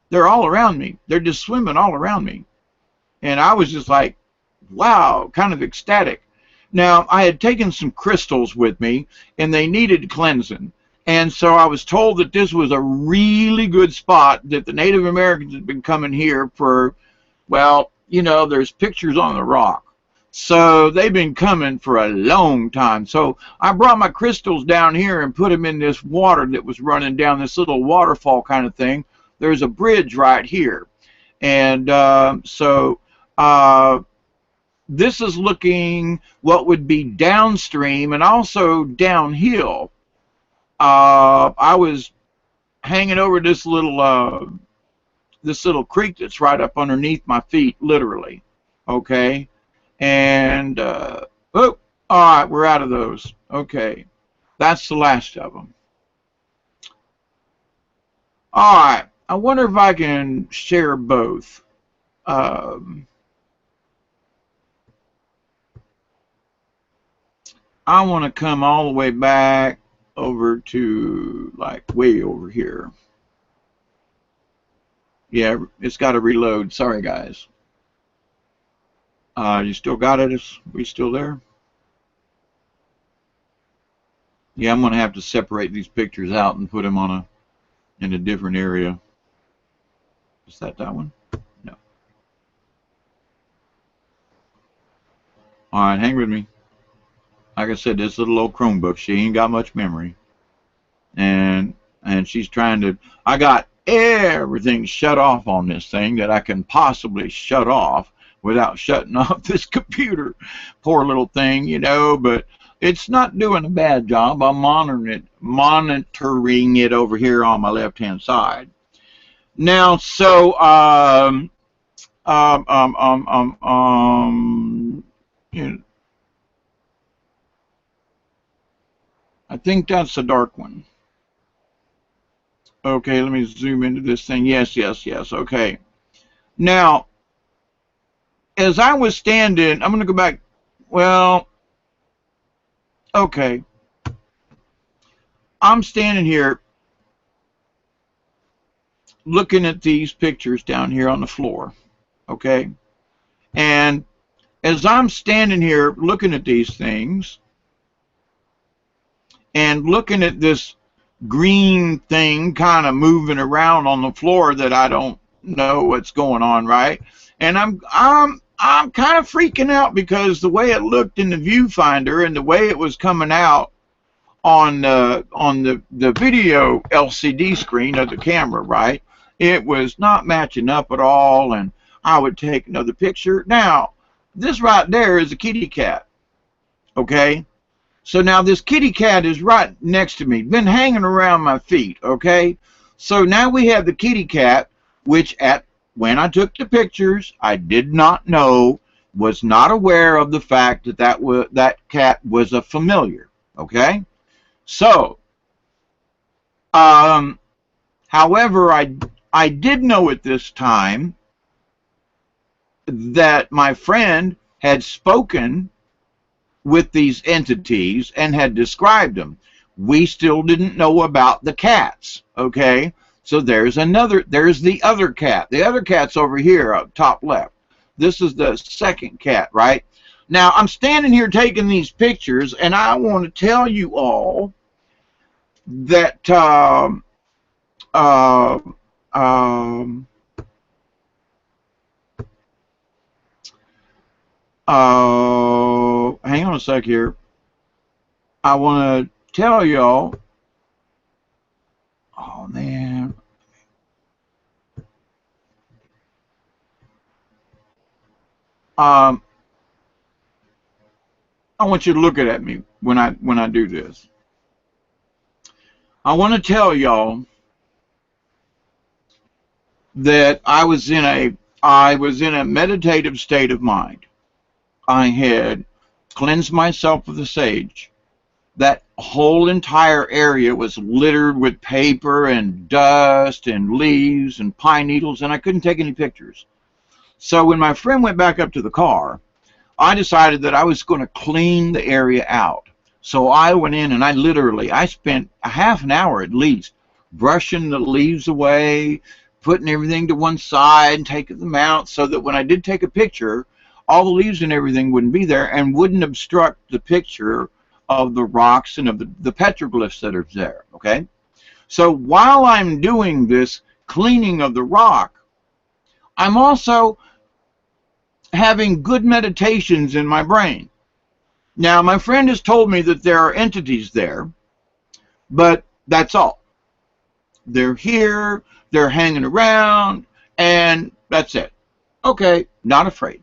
They're all around me. They're just swimming all around me. And I was just like, wow, kind of ecstatic. Now, I had taken some crystals with me, and they needed cleansing. And so I was told that this was a really good spot, that the Native Americans had been coming here for, well, you know, there's pictures on the rock. So they've been coming for a long time. So I brought my crystals down here and put them in this water that was running down this little waterfall kind of thing. There's a bridge right here. And this is looking what would be downstream and also downhill. I was hanging over this little creek that's right up underneath my feet, literally. Okay, and oh, all right, we're out of those. Okay, that's the last of them. All right, I wonder if I can share both. I want to come all the way back over to like way over here. Yeah, it's got to reload. Sorry, guys. You still got it? Is we still there? Yeah, I'm going to have to separate these pictures out and put them on in a different area. Is that one? No. All right, hang with me. Like I said, this little old Chromebook, she ain't got much memory. And she's trying to, I got everything shut off on this thing that I can possibly shut off without shutting off this computer. Poor little thing, you know, but it's not doing a bad job. I'm monitoring it over here on my left-hand side. Now, so, you know, I think that's the dark one. Okay, let me zoom into this thing. Yes, yes, yes. Okay. Now, as I was standing, I'm going to go back. Well, okay. I'm standing here looking at these pictures down here on the floor. Okay. And as I'm standing here looking at these things and looking at this green thing kind of moving around on the floor that I don't know what's going on, right? And I'm kind of freaking out because the way it looked in the viewfinder and the way it was coming out on the video LCD screen of the camera, right? It was not matching up at all, and I would take another picture. Now, this right there is a kitty cat, okay? So now this kitty cat is right next to me, been hanging around my feet, okay? So now we have the kitty cat, which when I took the pictures, I did not know, was not aware of the fact that that cat was a familiar, okay? So, however, I did know at this time that my friend had spoken with these entities and had described them. We still didn't know about the cats, okay? So there's the other cat. The other cat's over here up top left. This is the second cat, right? Now, I'm standing here taking these pictures, and I want to tell you all that hang on a sec here. I want to tell y'all, oh man, I want you to look at me when I do this. I want to tell y'all that I was in a meditative state of mind. I had cleansed myself with the sage. That whole entire area was littered with paper and dust and leaves and pine needles, and I couldn't take any pictures. So when my friend went back up to the car, I decided that I was going to clean the area out. So I went in and I spent a half an hour at least brushing the leaves away, putting everything to one side and taking them out so that when I did take a picture, all the leaves and everything wouldn't be there and wouldn't obstruct the picture of the rocks and of the petroglyphs that are there, okay? So while I'm doing this cleaning of the rock, I'm also having good meditations in my brain. Now, my friend has told me that there are entities there, but that's all. They're here, they're hanging around, and that's it. Okay, not afraid.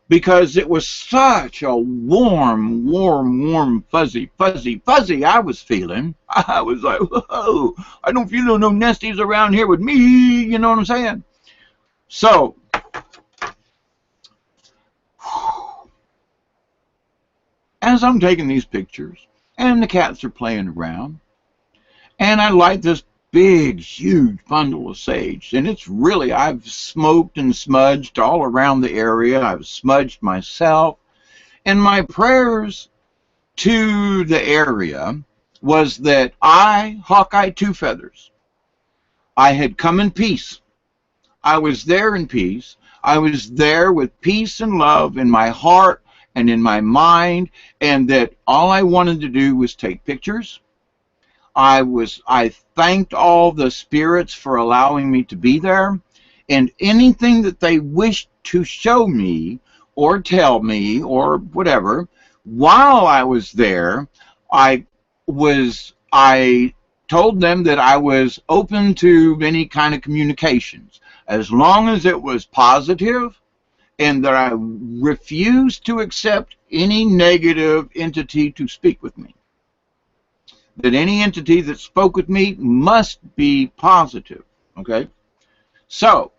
Because it was such a warm, fuzzy I was feeling. I was like, whoa, I don't feel no nesties around here with me, you know what I'm saying? So, as I'm taking these pictures, and the cats are playing around, and I light this big, huge bundle of sage, and it's really, I've smoked and smudged all around the area. I've smudged myself, and my prayers to the area was that I, Hawkeye Two Feathers, I had come in peace. I was there in peace. I was there with peace and love in my heart and in my mind, and that all I wanted to do was take pictures. I thanked all the spirits for allowing me to be there, and anything that they wished to show me or tell me or whatever while I was there, I told them that I was open to any kind of communications as long as it was positive, and that I refused to accept any negative entity to speak with me. That any entity that spoke with me must be positive. Okay? So,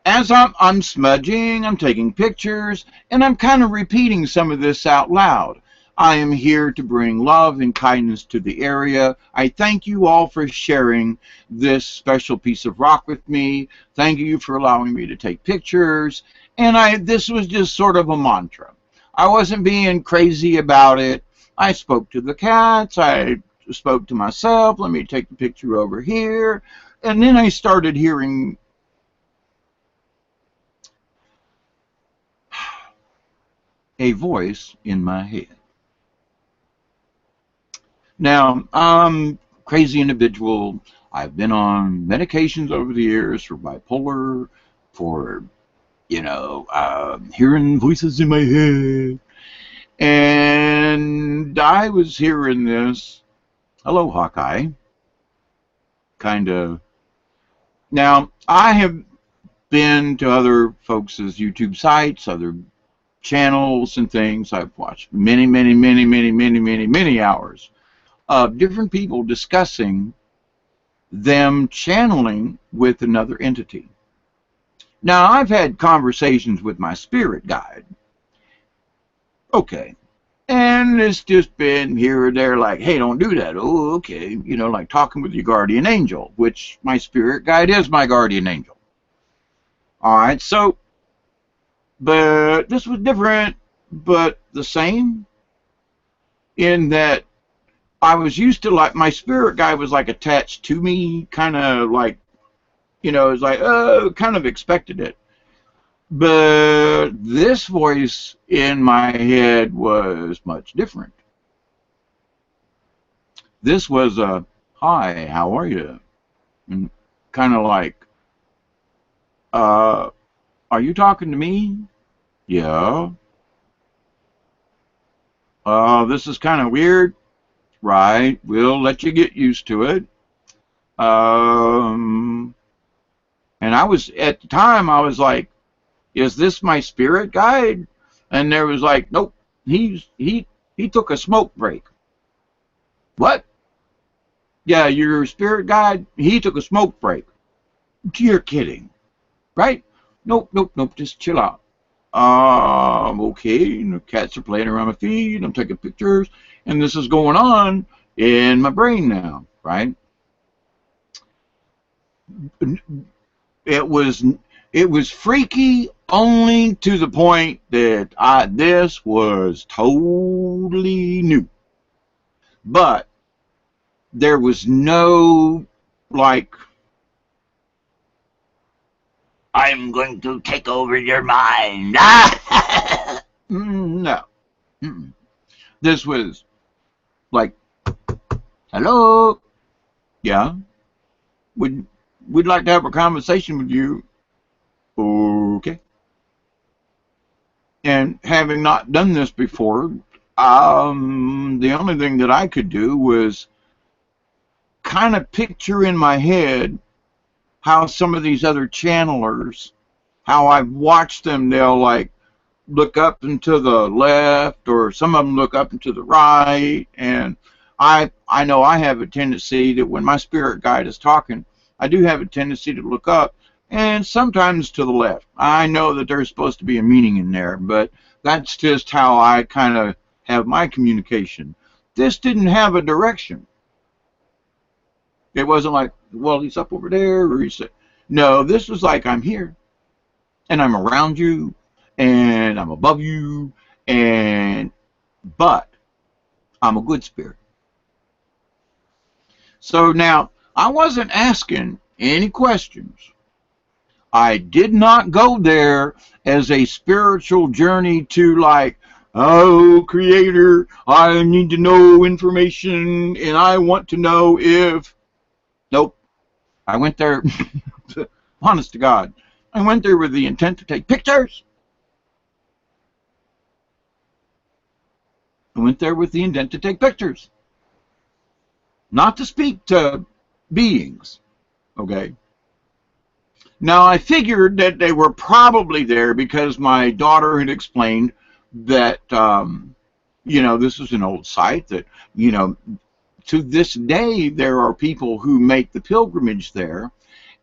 as I'm smudging, I'm taking pictures, and I'm kind of repeating some of this out loud. I am here to bring love and kindness to the area. I thank you all for sharing this special piece of rock with me. Thank you for allowing me to take pictures. And this was just sort of a mantra. I wasn't being crazy about it. I spoke to the cats. I spoke to myself. Let me take the picture over here. And then I started hearing a voice in my head. Now, I'm a crazy individual. I've been on medications over the years for bipolar, for, hearing voices in my head. And I was hearing this, hello, Hawkeye, kind of. Now, I have been to other folks' YouTube sites, other channels and things. I've watched many hours of different people discussing them channeling with another entity. Now, I've had conversations with my spirit guide. Okay. And it's just been here or there like, hey, don't do that. Oh, okay. Like talking with your guardian angel, which my spirit guide is my guardian angel. All right. So, but this was different, but the same in that I was used to, like, my spirit guide was like attached to me, kind of like, it was like, kind of expected it. But this voice in my head was much different. This was a, hi, how are you? And kind of like, are you talking to me? Yeah. This is kind of weird. Right, we'll let you get used to it. And I was, at the time, I was like, is this my spirit guide? And there was like, nope, he took a smoke break. What? Yeah, your spirit guide, he took a smoke break. You're kidding, right? Nope, just chill out. Okay, the cats are playing around my feet, I'm taking pictures, and this is going on in my brain now, right? It was freaky only to the point that this was totally new. But there was no, like, I'm going to take over your mind. No. This was like, hello? Yeah? We'd like to have a conversation with you. Okay. And having not done this before, the only thing that I could do was kind of picture in my head how some of these other channelers, how I've watched them, they'll like look up and to the left, or some of them look up and to the right. And I know I have a tendency that when my spirit guide is talking, I do have a tendency to look up and sometimes to the left. I know that there's supposed to be a meaning in there, but that's just how I kind of have my communication. This didn't have a direction. It wasn't like, well, he's up over there, or he's... No, this was like, I'm here, and I'm around you, and I'm above you, but I'm a good spirit. So now, I wasn't asking any questions. I did not go there as a spiritual journey to like, oh, Creator, I need to know information, and I want to know if... Nope. I went there, honest to God, I went there with the intent to take pictures. I went there with the intent to take pictures. Not to speak to beings, okay? Now, I figured that they were probably there because my daughter had explained that, you know, this is an old site that, you know, to this day there are people who make the pilgrimage there,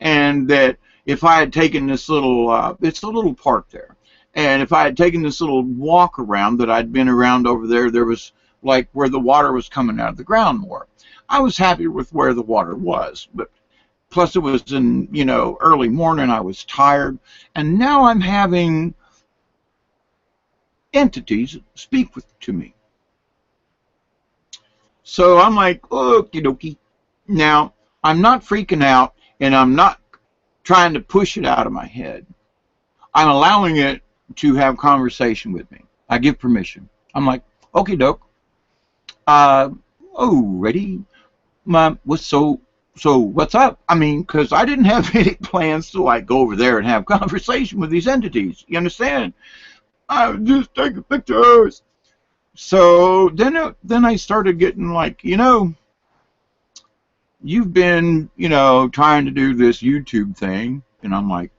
and that if I had taken this little, it's a little park there, and if I had taken this little walk around that I'd been around over there, there was like where the water was coming out of the ground more. I was happy with where the water was, but plus it was in, you know, early morning, I was tired, and now I'm having entities speak to me. So I'm like, okie dokie. Now, I'm not freaking out, and I'm not trying to push it out of my head. I'm allowing it to have conversation with me. I give permission. I'm like, okie doke. Ready? So what's up? I mean, because I didn't have any plans to like go over there and have conversation with these entities. You understand? I was just taking pictures. So then I started getting like, you know, you've been, you know, trying to do this YouTube thing, and I'm like,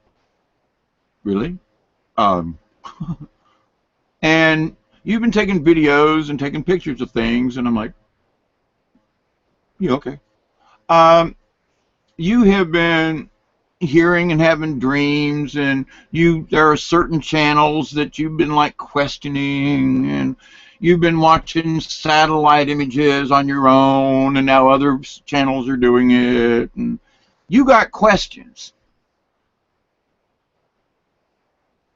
really? And you've been taking videos and taking pictures of things, and I'm like, yeah, okay. You have been hearing and having dreams, and there are certain channels that you've been like questioning, and you've been watching satellite images on your own, and now other channels are doing it, and you got questions.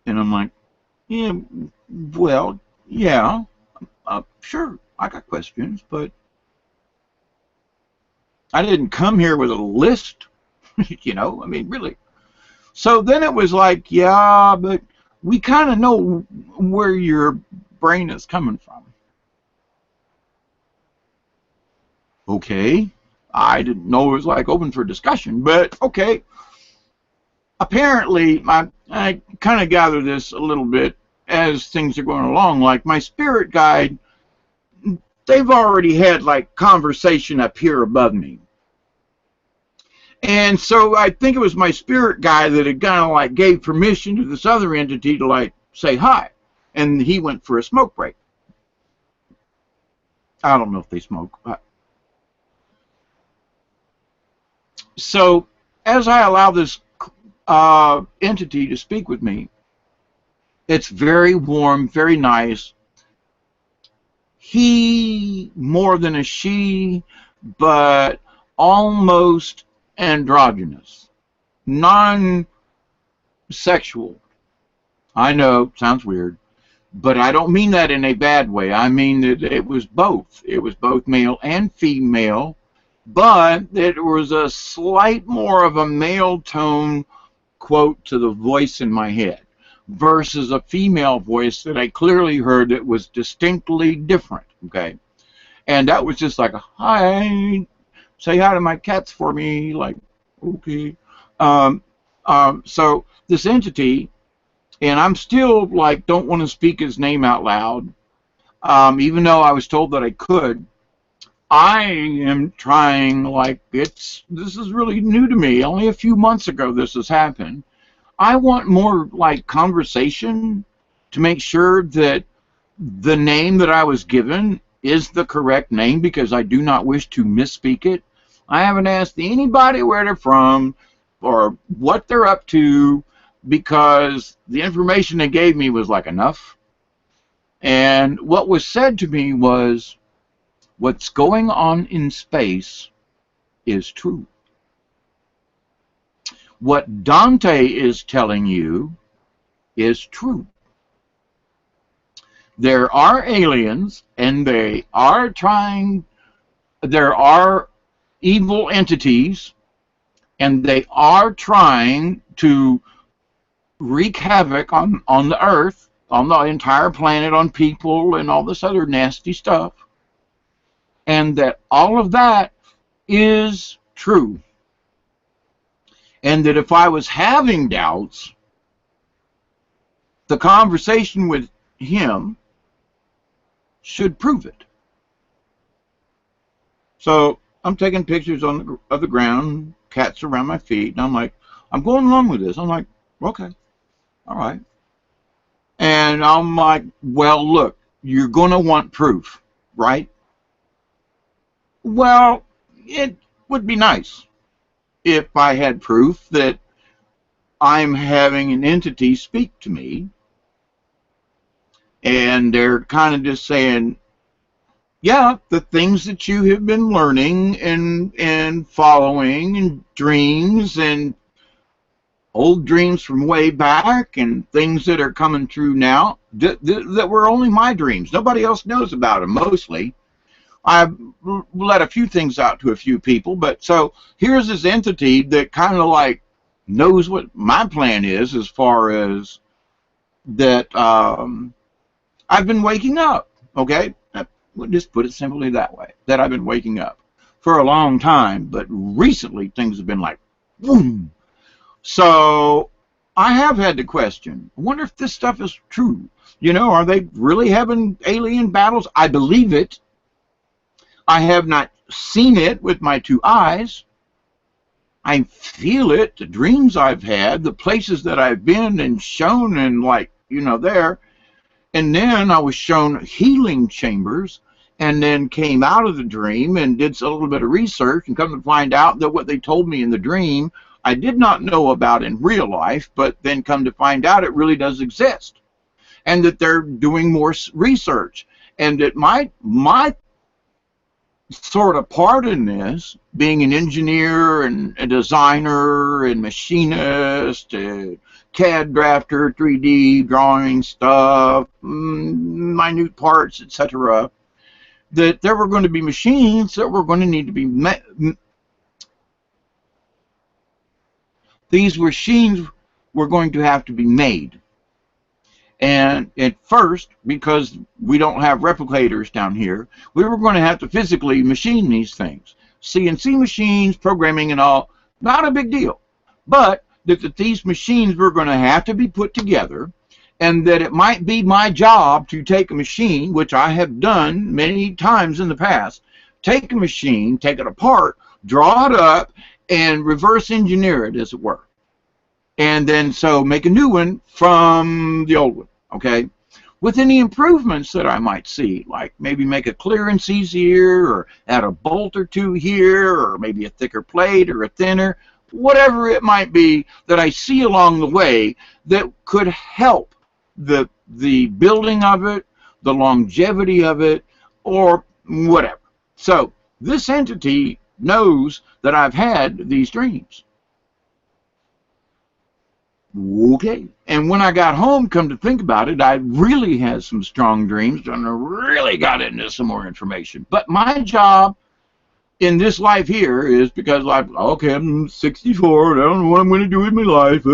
And I'm like, yeah, well, yeah, sure, I got questions, but I didn't come here with a list, you know, I mean, really. So then it was like, yeah, but we kind of know where your brain is coming from. Okay, I didn't know it was like open for discussion, but okay. Apparently, I kind of gather this a little bit as things are going along. Like my spirit guide, they've already had like conversation up here above me. And so I think it was my spirit guide that had kind of like gave permission to this other entity to like say hi. And he went for a smoke break. I don't know if they smoke. So as I allow this entity to speak with me, it's very warm, very nice. He, more than a she, but almost androgynous, non-sexual. I know, sounds weird, but I don't mean that in a bad way. I mean that it was both. It was both male and female, but there was a slight more of a male tone, quote, to the voice in my head versus a female voice that I clearly heard that was distinctly different, okay? And that was just like, hi, say hi to my cats for me, like, okay. So this entity And I'm still like, don't want to speak his name out loud, even though I was told that I could. I am trying, like, this is really new to me. Only a few months ago this has happened. I want more, like, conversation to make sure that the name that I was given is the correct name, because I do not wish to misspeak it. I haven't asked anybody where they're from or what they're up to, because the information they gave me was like enough. And what was said to me was, what's going on in space is true. What Dante is telling you is true. There are aliens, and there are evil entities, and they are trying to wreak havoc on the Earth, on the entire planet, on people, and all this other nasty stuff. And that all of that is true. And that if I was having doubts, the conversation with him should prove it. So I'm taking pictures of the ground, cats around my feet, and I'm like, I'm going along with this. I'm like, okay, all right. And I'm like, well, look, you're going to want proof, right? Well, it would be nice if I had proof that I'm having an entity speak to me, and they're kind of just saying, yeah, the things that you have been learning and following, and dreams, and old dreams from way back, and things that are coming true now that were only my dreams. Nobody else knows about them, mostly. I've let a few things out to a few people, but so here's this entity that kind of like knows what my plan is, as far as that I've been waking up, okay? We'll just put it simply that way, that I've been waking up for a long time, but recently things have been like, boom. So I have had to question, I wonder if this stuff is true. You know, are they really having alien battles? I believe it. I have not seen it with my two eyes. I feel it, the dreams I've had, the places that I've been and shown, and like, you know, there. And then I was shown healing chambers, and then came out of the dream and did a little bit of research, and come to find out that what they told me in the dream I did not know about in real life, but then come to find out it really does exist, and that they're doing more research, and that my sort of part in this, being an engineer and a designer and machinist, CAD drafter, 3D drawing stuff, minute parts, etc., that there were going to be machines that were going to need to be these machines were going to have to be made. And at first, because we don't have replicators down here, we were going to have to physically machine these things. CNC machines, programming and all, not a big deal. But that these machines were going to have to be put together, and that it might be my job to take a machine, which I have done many times in the past, take a machine, take it apart, draw it up, and reverse engineer it, as it were. And then so make a new one from the old one. Okay, with any improvements that I might see, like maybe make a clearance easier, or add a bolt or two here, or maybe a thicker plate or a thinner, whatever it might be that I see along the way that could help the building of it, the longevity of it, or whatever. So this entity knows that I've had these dreams. Okay. And when I got home, come to think about it, I really had some strong dreams, and I really got into some more information. But my job in this life here is, because I'm 64, and I don't know what I'm going to do with my life.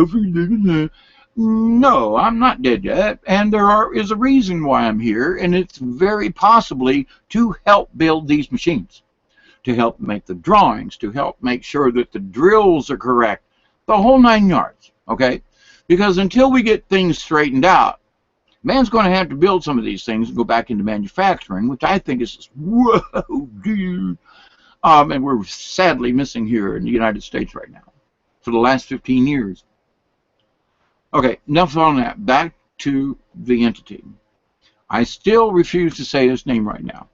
No, I'm not dead yet, and there is a reason why I'm here, and it's very possibly to help build these machines, to help make the drawings, to help make sure that the drills are correct, the whole 9 yards, okay? Because until we get things straightened out, man's going to have to build some of these things and go back into manufacturing, which I think is just, whoa, dude. And we're sadly missing here in the United States right now for the last 15 years. Okay, enough on that. Back to the entity. I still refuse to say his name right now.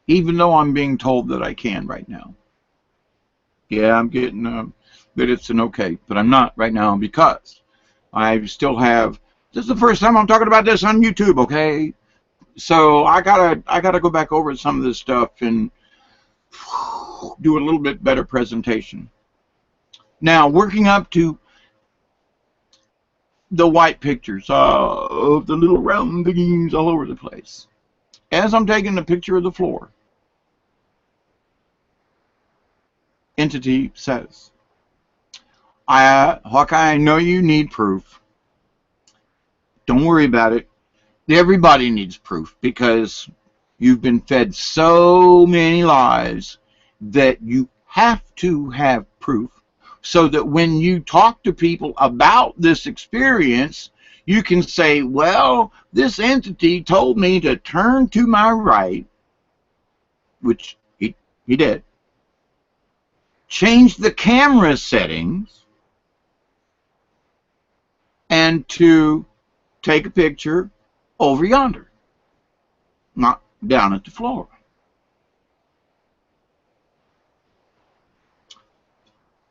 Even though I'm being told that I can right now. Yeah, I'm getting that it's an okay, but I'm not right now because I still have. This is the first time I'm talking about this on YouTube, okay? So I gotta go back over some of this stuff and do a little bit better presentation. Now, working up to the white pictures of the little round thingies all over the place. As I'm taking the picture of the floor, entity says, Hawkeye, I know you need proof. Don't worry about it. Everybody needs proof because you've been fed so many lies that you have to have proof so that when you talk to people about this experience, you can say, well, this entity told me to turn to my right, which he did, change the camera settings, and to take a picture over yonder, not down at the floor.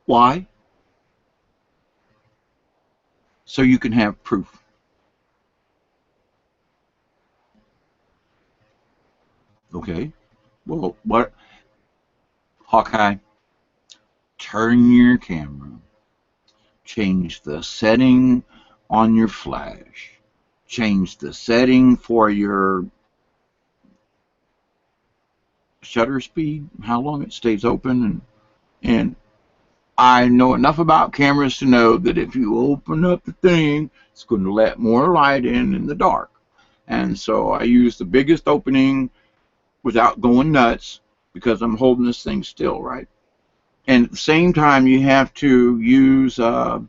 Why? So you can have proof. Okay. Well, what? Hawkeye, turn your camera. Change the setting on your flash. Change the setting for your shutter speed, how long it stays open, and I know enough about cameras to know that if you open up the thing, it's going to let more light in the dark. And so I use the biggest opening without going nuts because I'm holding this thing still, right? And at the same time, you have to use, you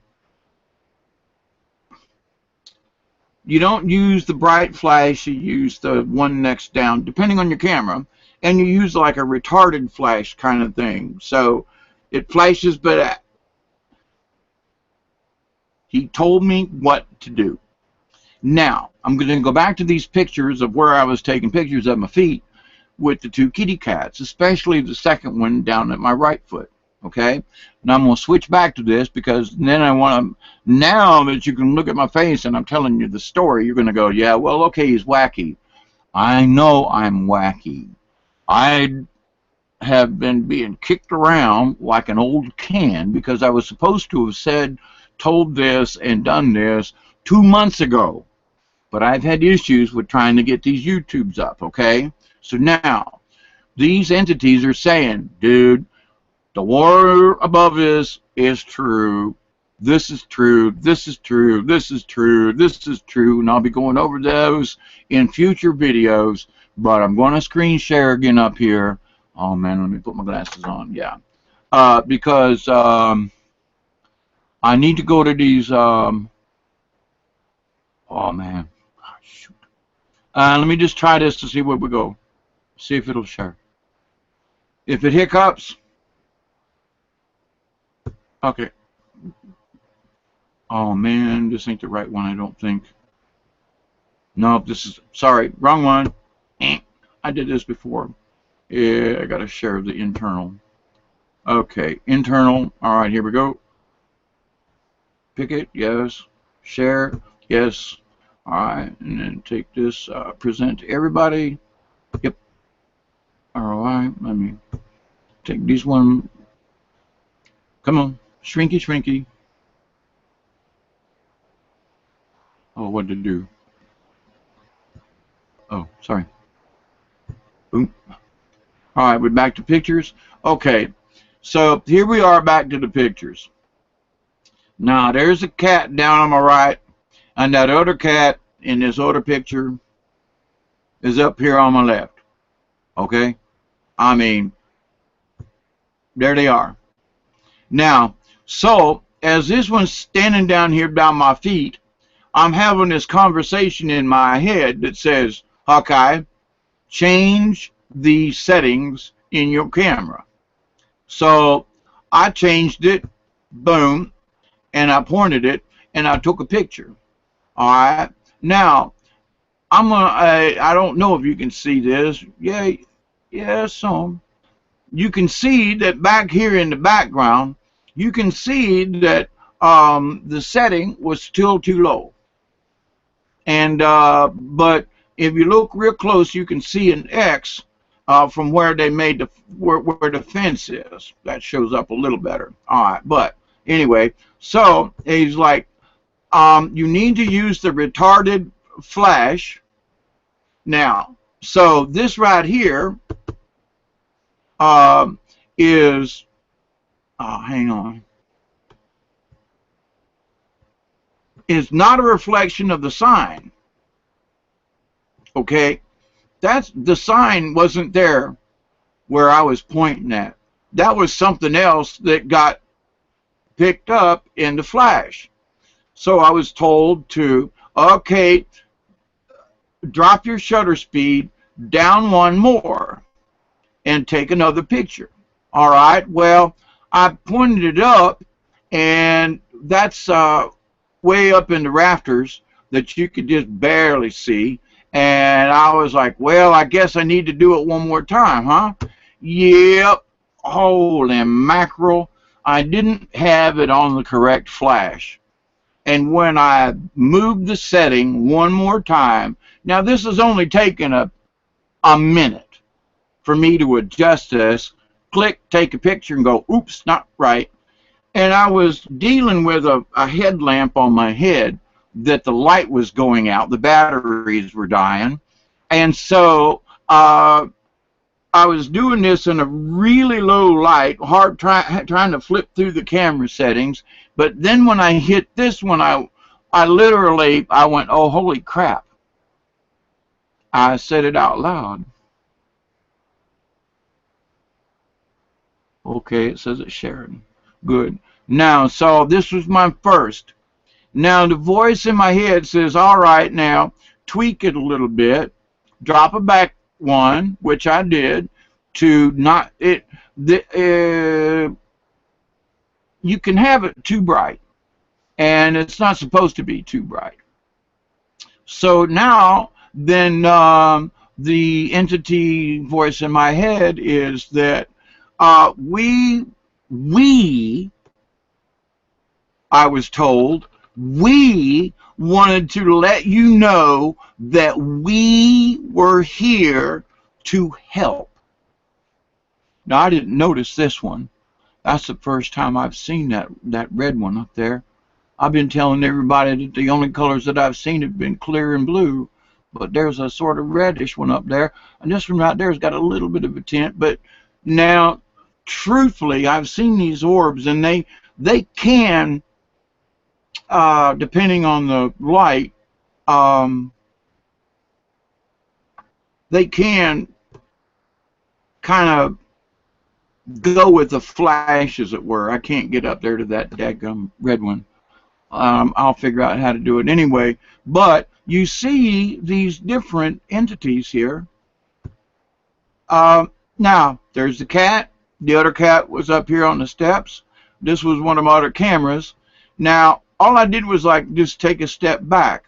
don't use the bright flash, you use the one next down, depending on your camera, and you use like a retarded flash kind of thing. So it flashes, but he told me what to do. Now, I'm going to go back to these pictures of where I was taking pictures of my feet with the two kitty cats, especially the second one down at my right foot. Okay? And I'm going to switch back to this because then I want to, now that you can look at my face and I'm telling you the story, you're going to go, yeah, well, okay, he's wacky. I know I'm wacky. I have been being kicked around like an old can because I was supposed to have said, told this and done this 2 months ago. But I've had issues with trying to get these YouTubes up, okay? So now, these entities are saying, dude, the war above us is true. This is true. This is true. This is true. This is true. And I'll be going over those in future videos. But I'm going to screen share again up here. Oh, man, let me put my glasses on. Yeah. Because I need to go to these... oh, man. Oh, shoot. Let me just try this to see where we go. See if it'll share. If it hiccups... Okay. Oh, man, this ain't the right one, I don't think. No, this is... Sorry, wrong one. I did this before. Yeah, I got to share the internal. Okay, internal. All right, here we go. Pick it, yes. Share, yes. All right, and then take this, present to everybody. Yep. All right, let me take this one. Come on, shrinky, shrinky. Oh, what did it do? Oh, sorry. Boom. All right, we're back to pictures. Okay, so here we are back to the pictures. Now, there's a cat down on my right, and that other cat in this other picture is up here on my left. Okay? I mean, there they are. Now, so as this one's standing down here by my feet, I'm having this conversation in my head that says, Hawkeye, change the settings in your camera. So I changed it, boom, and I pointed it, and I took a picture. All right. Now, I don't know if you can see this. Yeah, some. You can see that back here in the background, you can see that the setting was still too low. And but if you look real close, you can see an X from where they made where the fence is. That shows up a little better. All right, but anyway, so he's like, you need to use the retarded flash. Now, so this right here is, hang on, is not a reflection of the sign. Okay, that's the sign wasn't there where I was pointing at. That was something else that got picked up in the flash. So I was told to, okay, drop your shutter speed down one more and take another picture. All right, well, I pointed it up, and that's way up in the rafters that you could just barely see. And I was like, well, I guess I need to do it one more time, huh? Yep. Holy mackerel. I didn't have it on the correct flash. And when I moved the setting one more time, now this has only taken a minute for me to adjust this, click, take a picture, and go, oops, not right. And I was dealing with a headlamp on my head that the light was going out, the batteries were dying. And so I was doing this in a really low light, trying to flip through the camera settings. But then when I hit this one, I literally went, oh, holy crap. I said it out loud. Okay, it says it's shared. Good. Now, so this was my first. Now, the voice in my head says, all right, now, tweak it a little bit. Drop it back one, which I did, to not, you can have it too bright. And it's not supposed to be too bright. So now, then the entity voice in my head is that we, I was told, we wanted to let you know that we were here to help. Now, I didn't notice this one. That's the first time I've seen that red one up there. I've been telling everybody that the only colors that I've seen have been clear and blue, but there's a sort of reddish one up there, and this one right there has got a little bit of a tint. But now, truthfully, I've seen these orbs, and they can, depending on the light, they can kind of go with the flash, as it were. I can't get up there to that daggum red one. I'll figure out how to do it anyway. But you see these different entities here. Now, there's the cat. The other cat was up here on the steps. This was one of my other cameras. Now, all I did was like just take a step back.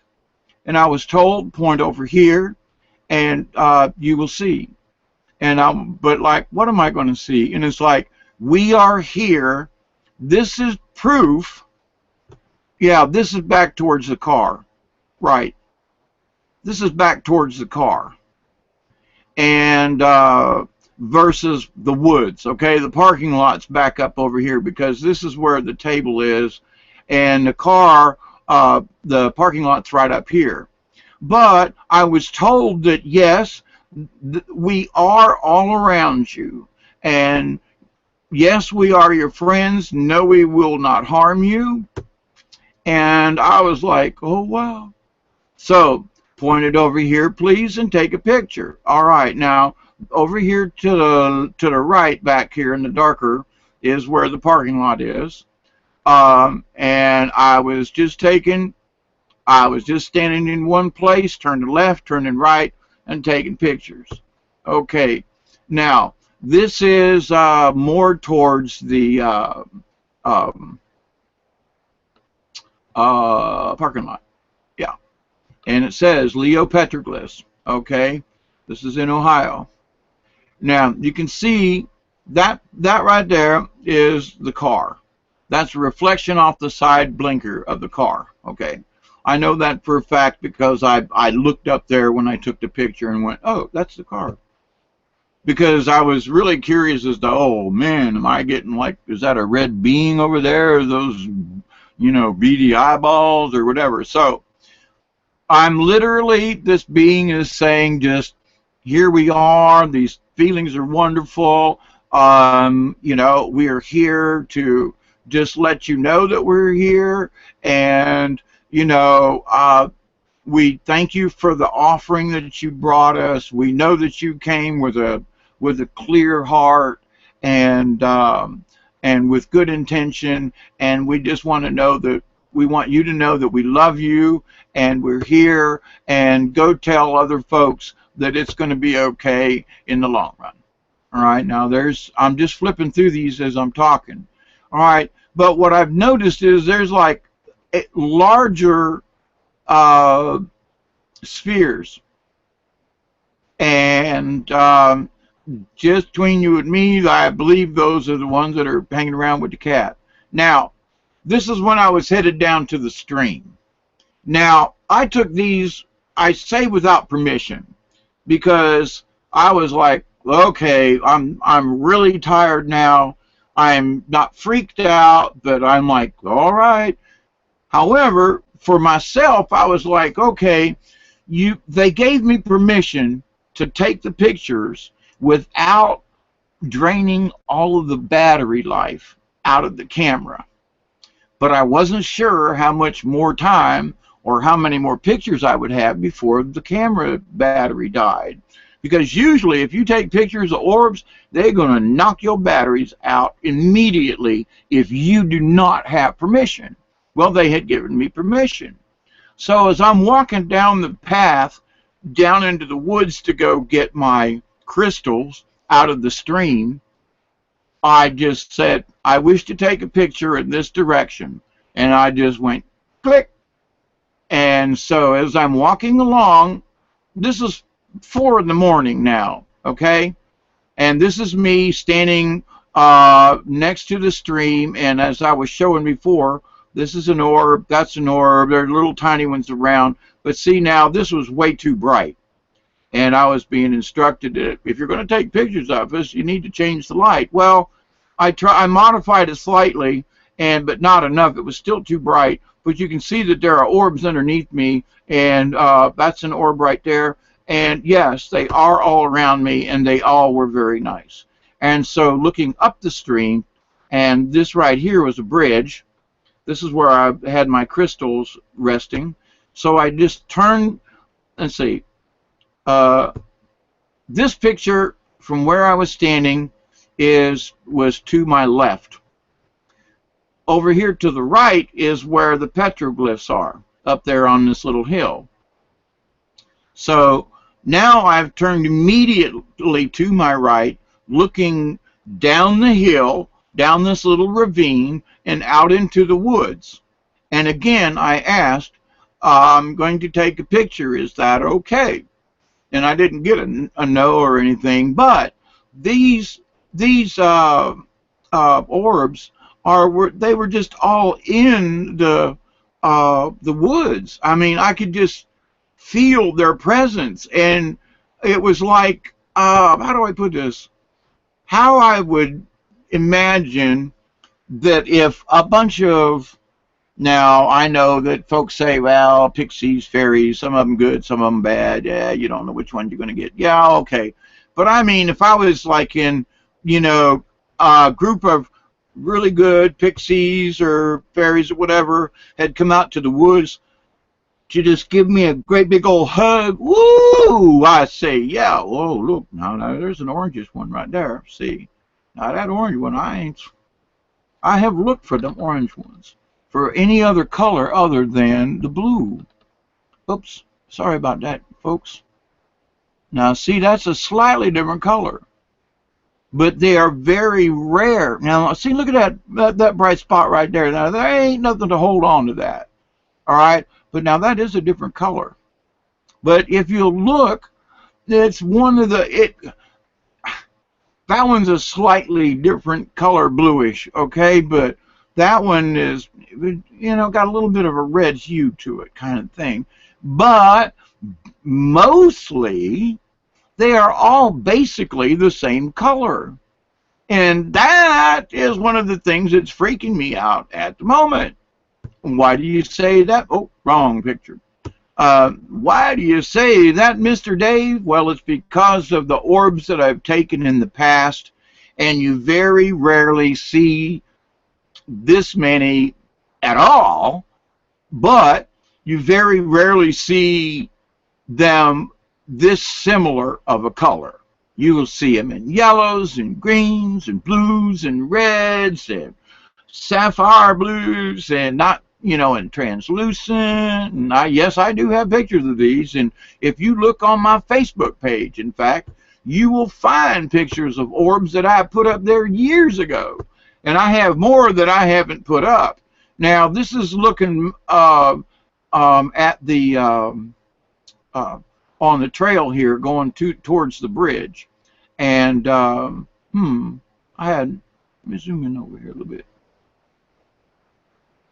And I was told, point over here, and you will see. And but like, what am I going to see? And it's like, we are here. This is proof. Yeah, this is back towards the car. Right. This is back towards the car. And versus the woods. Okay, the parking lot's back up over here because this is where the table is. And the car, the parking lot's right up here. But I was told that, yes, we are all around you. And yes, we are your friends. No, we will not harm you. And I was like, oh, wow. So, point it over here, please, and take a picture. All right, now, over here to the right, back here in the darker, is where the parking lot is. And I was just standing in one place, turning left, turning right, and taking pictures. Okay, now this is more towards the um, parking lot. Yeah, and it says Leo Petroglyphs. Okay, this is in Ohio. Now you can see that right there is the car. That's a reflection off the side blinker of the car. Okay, I know that for a fact because I looked up there when I took the picture and went, oh, that's the car. Because I was really curious as to, oh man, am I getting like, is that a red being over there? Or those, beady eyeballs or whatever. So I'm literally, this being is saying just, here we are, these feelings are wonderful. We are here to just let you know that we're here. And, we thank you for the offering that you brought us. We know that you came with a clear heart and with good intention, and we just want to know that we want you to know that we love you and we're here, and go tell other folks that it's going to be okay in the long run. All right, now I'm just flipping through these as I'm talking. All right, but what I've noticed is there's like larger spheres, and just between you and me, I believe those are the ones that are hanging around with the cat. Now, this is when I was headed down to the stream. Now, I took these, I say without permission, because I was like, okay, I'm really tired now. I'm not freaked out, but I'm like, all right. However, for myself, I was like, okay, they gave me permission to take the pictures without draining all of the battery life out of the camera. But I wasn't sure how much more time or how many more pictures I would have before the camera battery died. Because usually if you take pictures of orbs, they're going to knock your batteries out immediately if you do not have permission. Well, they had given me permission. So as I'm walking down the path down into the woods to go get my crystals out of the stream, I just said, I wish to take a picture in this direction. And I just went click. And so as I'm walking along, this is 4 in the morning now, okay? And this is me standing next to the stream, and as I was showing before, this is an orb, that's an orb, there are little tiny ones around, but see now, this was way too bright. And I was being instructed that if you're going to take pictures of us, you need to change the light. Well, I modified it slightly, but not enough. It was still too bright, but you can see that there are orbs underneath me, and that's an orb right there. And yes, they are all around me, and they all were very nice. And so looking up the stream, and this right here was a bridge. This is where I had my crystals resting. So I just turned, let's see, this picture from where I was standing was to my left. Over here to the right is where the petroglyphs are, up there on this little hill. So now I've turned immediately to my right, looking down the hill, down this little ravine, and out into the woods. And again, I asked, I'm going to take a picture, is that okay? And I didn't get a no or anything, but these orbs they were just all in the woods. I mean, I could just feel their presence, and it was like, how do I put this? How I would imagine that if a bunch of, now I know that folks say, well, pixies, fairies, some of them good, some of them bad. Yeah, you don't know which one you're going to get. Yeah, okay. But I mean, if I was like in, a group of really good pixies or fairies or whatever had come out to the woods to just give me a great big old hug. Woo! I say, yeah. Whoa, look, now there's an orangish one right there. See, now that orange one, I have looked for them orange ones for any other color other than the blue. Oops, sorry about that, folks. Now, see, that's a slightly different color, but they are very rare. Now, see, look at that bright spot right there. Now, there ain't nothing to hold on to that. All right, but now that is a different color. But if you look, it's one of that one's a slightly different color, bluish, okay, but that one is, got a little bit of a red hue to it, kind of thing. But mostly they are all basically the same color, and that is one of the things that's freaking me out at the moment. Why do you say that? Oh, wrong picture. Why do you say that, Mr. Dave? Well, it's because of the orbs that I've taken in the past, and you very rarely see this many at all, but you very rarely see them this similar of a color. You will see them in yellows and greens and blues and reds and sapphire blues, and not, and translucent. And yes, I do have pictures of these, and if you look on my Facebook page, in fact, you will find pictures of orbs that I put up there years ago, and I have more that I haven't put up. Now, this is looking at the on the trail here, going towards the bridge, and let me zoom in over here a little bit.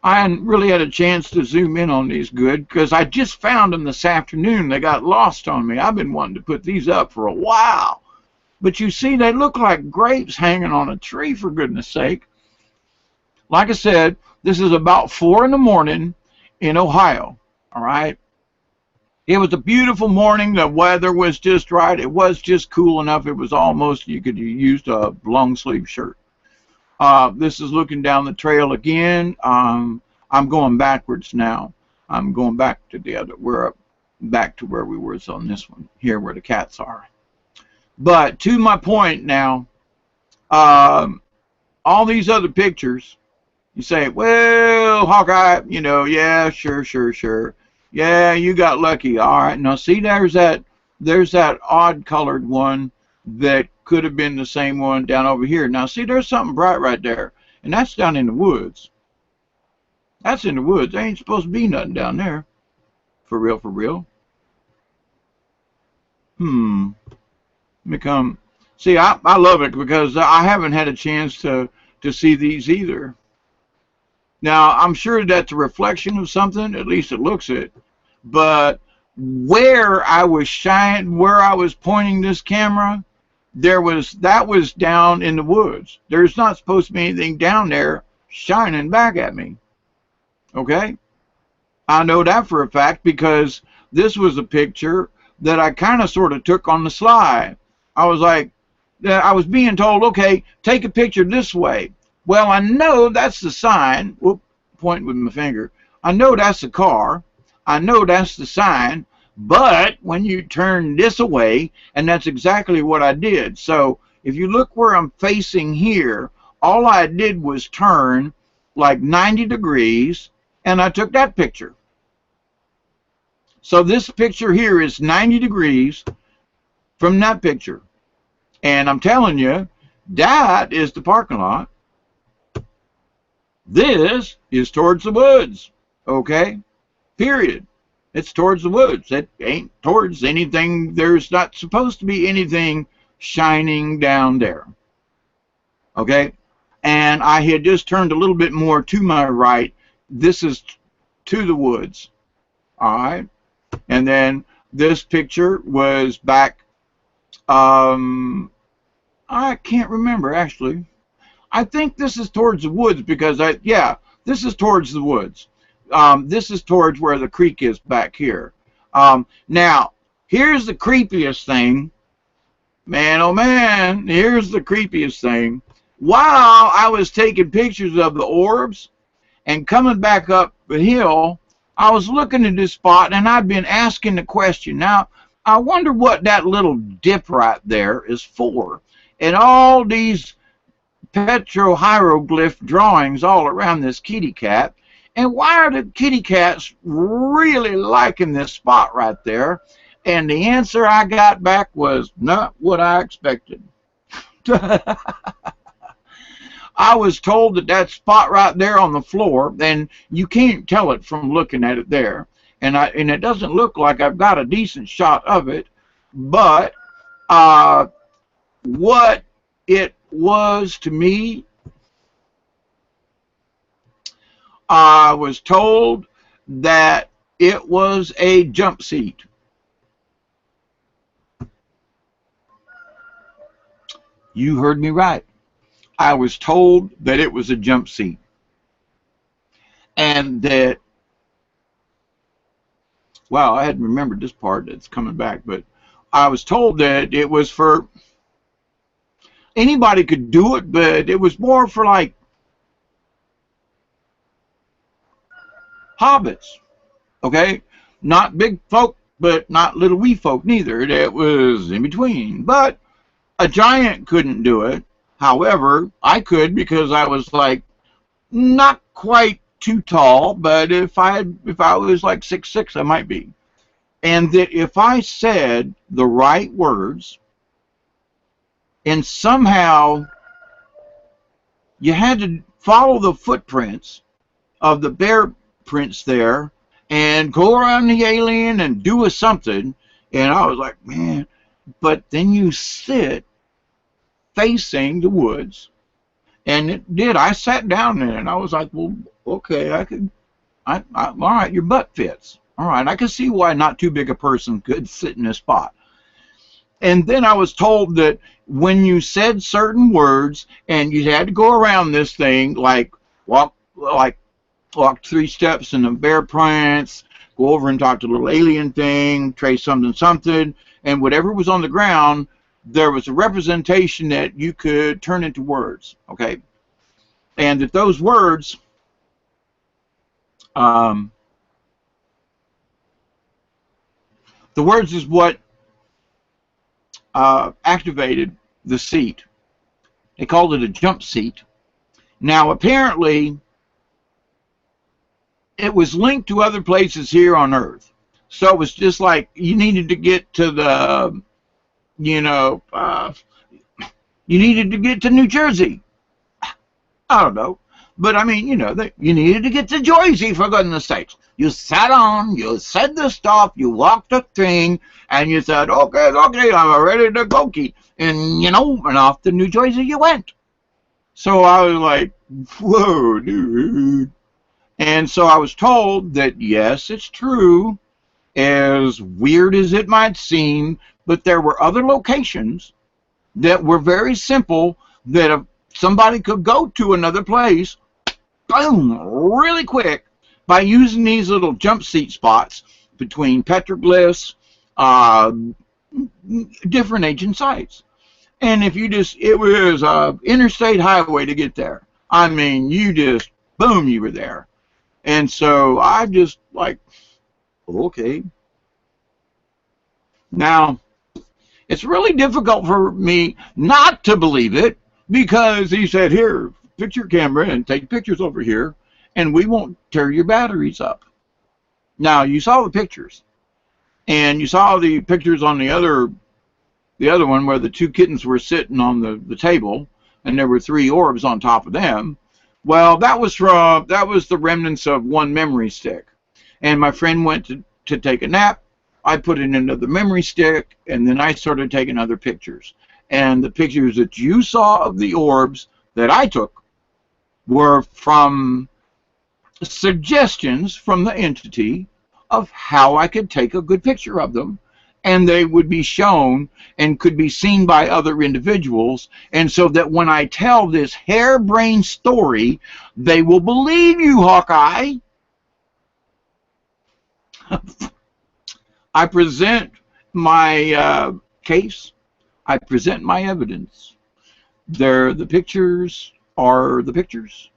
I hadn't really had a chance to zoom in on these good because I just found them this afternoon. They got lost on me. I've been wanting to put these up for a while. But you see, they look like grapes hanging on a tree, for goodness sake. Like I said, this is about 4 in the morning in Ohio, all right? It was a beautiful morning. The weather was just right. It was just cool enough. It was almost, you could have used a long sleeve shirt. This is looking down the trail again. I'm going backwards now. I'm going back to the other. We're back to where we were on this one here, where the cats are. But to my point now, all these other pictures, you say, well, Hawkeye, yeah, sure. Yeah, you got lucky. All right. Now see, there's that odd colored one that could have been the same one down over here. Now see, there's something bright right there, and that's down in the woods. That's in the woods. There ain't supposed to be nothing down there. For real, for real. Let me come. See, I love it because I haven't had a chance to see these either. Now, I'm sure that's a reflection of something. At least it looks it. But where I was pointing this camera, that was down in the woods. There's not supposed to be anything down there shining back at me. Okay? I know that for a fact because this was a picture that I kind of sort of took on the sly. I was like, I was being told, okay, take a picture this way. Well, I know that's the sign. Whoop, pointing with my finger. I know that's the car. I know that's the sign. But when you turn this away, and that's exactly what I did. So if you look where I'm facing here, all I did was turn like 90 degrees, and I took that picture. So this picture here is 90 degrees from that picture. And I'm telling you, that is the parking lot. This is towards the woods, okay? Period. It's towards the woods. It ain't towards anything. There's not supposed to be anything shining down there, okay? And I had just turned a little bit more to my right. This is to the woods, all right? And then this picture was back, I can't remember, actually. I think this is towards the woods because yeah, this is towards the woods. This is towards where the creek is back here. Now, here's the creepiest thing. Man, oh man, here's the creepiest thing. While I was taking pictures of the orbs and coming back up the hill, I was looking at this spot, and I've been asking the question. Now, I wonder what that little dip right there is for. And all these hieroglyph drawings all around this kitty cat. And why are the kitty cats really liking this spot right there? And the answer I got back was not what I expected. I was told that that spot right there on the floor, and you can't tell it from looking at it there. And it doesn't look like I've got a decent shot of it, but what it was to me, I was told that it was a jump seat. You heard me right. I was told that it was a jump seat. And that, well, I hadn't remembered this part that's coming back, but I was told that it was for, anybody could do it, but it was more for like hobbits, okay? Not big folk, but not little wee folk neither. It was in between. But a giant couldn't do it. However, I could, because I was like not quite too tall, but if I was like 6'6", I might be. And that if I said the right words, and somehow you had to follow the footprints of the bear prints there and go around the alien and do a something, and I was like, man, but then you sit facing the woods, and it did. I sat down there, and I was like, well, okay, all right, your butt fits. All right, I can see why not too big a person could sit in this spot. And then I was told that when you said certain words, and you had to go around this thing, like walk 3 steps in the bear prints, go over and talk to the little alien thing, trace something, and whatever was on the ground, there was a representation that you could turn into words, okay? And that those words, the words is what activated the seat. They called it a jump seat. Now, apparently, it was linked to other places here on Earth. So it was just like you needed to get to the, you needed to get to New Jersey. I don't know. But, I mean, you needed to get to Jersey, for goodness sakes. You sat on, you said the stuff, you walked the thing, and you said, okay, I'm ready to go, and, and off to New Jersey you went. So I was like, whoa, dude. And so I was told that, yes, it's true, as weird as it might seem, but there were other locations that were very simple, that if somebody could go to another place, boom, really quick, by using these little jump seat spots between petroglyphs, different ancient sites. And if you it was an interstate highway to get there. I mean, you just, boom, you were there. And so I just like, okay. Now, it's really difficult for me not to believe it, because he said, here, put your camera and take pictures over here, and we won't tear your batteries up. Now, you saw the pictures, and you saw the pictures on the other one where the 2 kittens were sitting on the table, and there were 3 orbs on top of them. Well, that was the remnants of 1 memory stick. And my friend went to take a nap. I put it into the memory stick, and then I started taking other pictures. And the pictures that you saw of the orbs that I took were from suggestions from the entity of how I could take a good picture of them. And they would be shown and could be seen by other individuals, and so that when I tell this harebrained story, they will believe you, Hawkeye. I present my case. I present my evidence. The pictures are the pictures,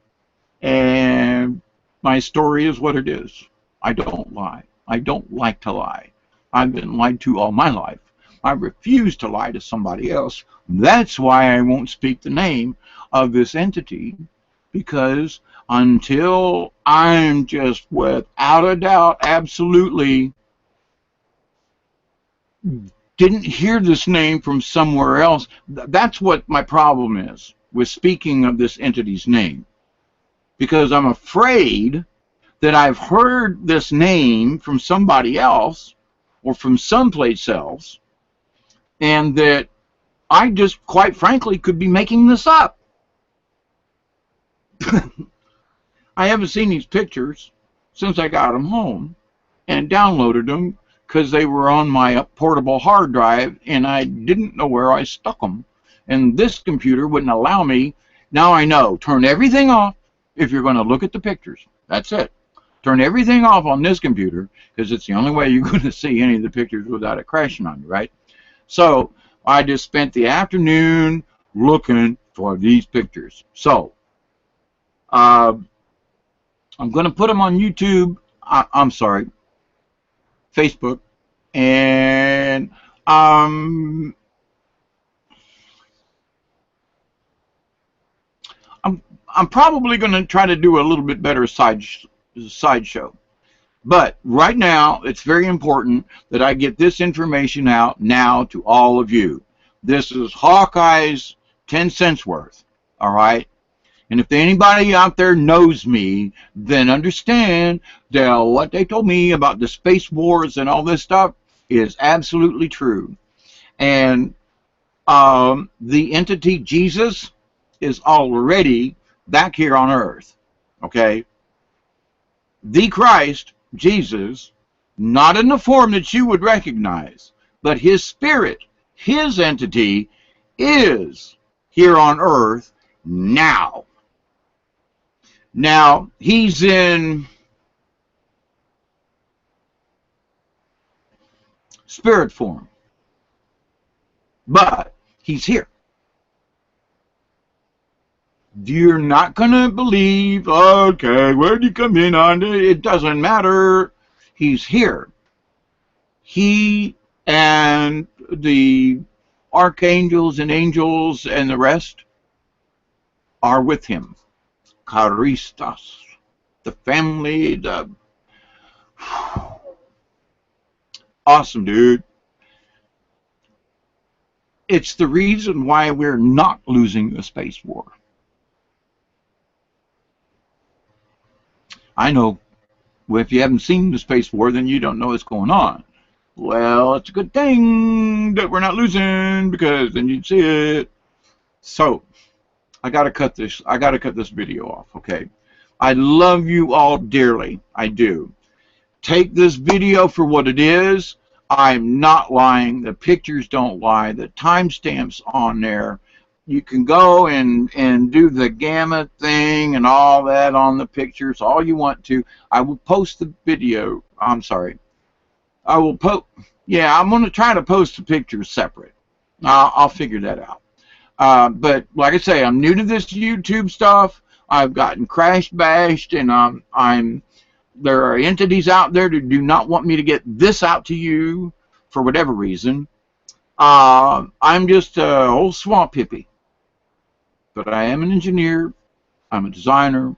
and my story is what it is. I don't lie. I don't like to lie. I've been lied to all my life. I refuse to lie to somebody else. That's why I won't speak the name of this entity, because until I'm just without a doubt, absolutely didn't hear this name from somewhere else. That's what my problem is with speaking of this entity's name, because I'm afraid that I've heard this name from somebody else or from someplace else, and that I just, quite frankly, could be making this up. I haven't seen these pictures since I got them home and downloaded them because they were on my portable hard drive and I didn't know where I stuck them. And this computer wouldn't allow me. Now I know. Turn everything off if you're going to look at the pictures. That's it. Turn everything off on this computer because it's the only way you're going to see any of the pictures without it crashing on you, right? So I just spent the afternoon looking for these pictures. So I'm going to put them on YouTube. I'm sorry, Facebook, and I'm probably going to try to do a little bit better sideshow. But right now, it's very important that I get this information out now to all of you. This is Hawkeye's 10 cents worth, all right? And if anybody out there knows me, then understand that what they told me about the space wars and all this stuff is absolutely true. And the entity Jesus is already back here on earth, okay? The Christ, Jesus, not in the form that you would recognize, but his spirit, his entity, is here on earth now. Now, he's in spirit form, but he's here. You're not going to believe, okay, where did he come in on? It doesn't matter. He's here. He and the archangels and angels and the rest are with him. Charistos, the family, the awesome, dude. It's the reason why we're not losing the space war. I know, well, if you haven't seen the space war, then you don't know what's going on. Well, it's a good thing that we're not losing, because then you'd see it. So I gotta cut this video off, okay? I love you all dearly. I do. Take this video for what it is. I'm not lying. The pictures don't lie. The timestamps on there. You can go and do the gamma thing and all that on the pictures, all you want to. I will post the video. I'm sorry. I will post. Yeah, I'm going to try to post the pictures separate. I'll figure that out. But like I say, I'm new to this YouTube stuff. I've gotten crash bashed, and there are entities out there that do not want me to get this out to you for whatever reason. I'm just an old swamp hippie, but I am an engineer. I'm a designer,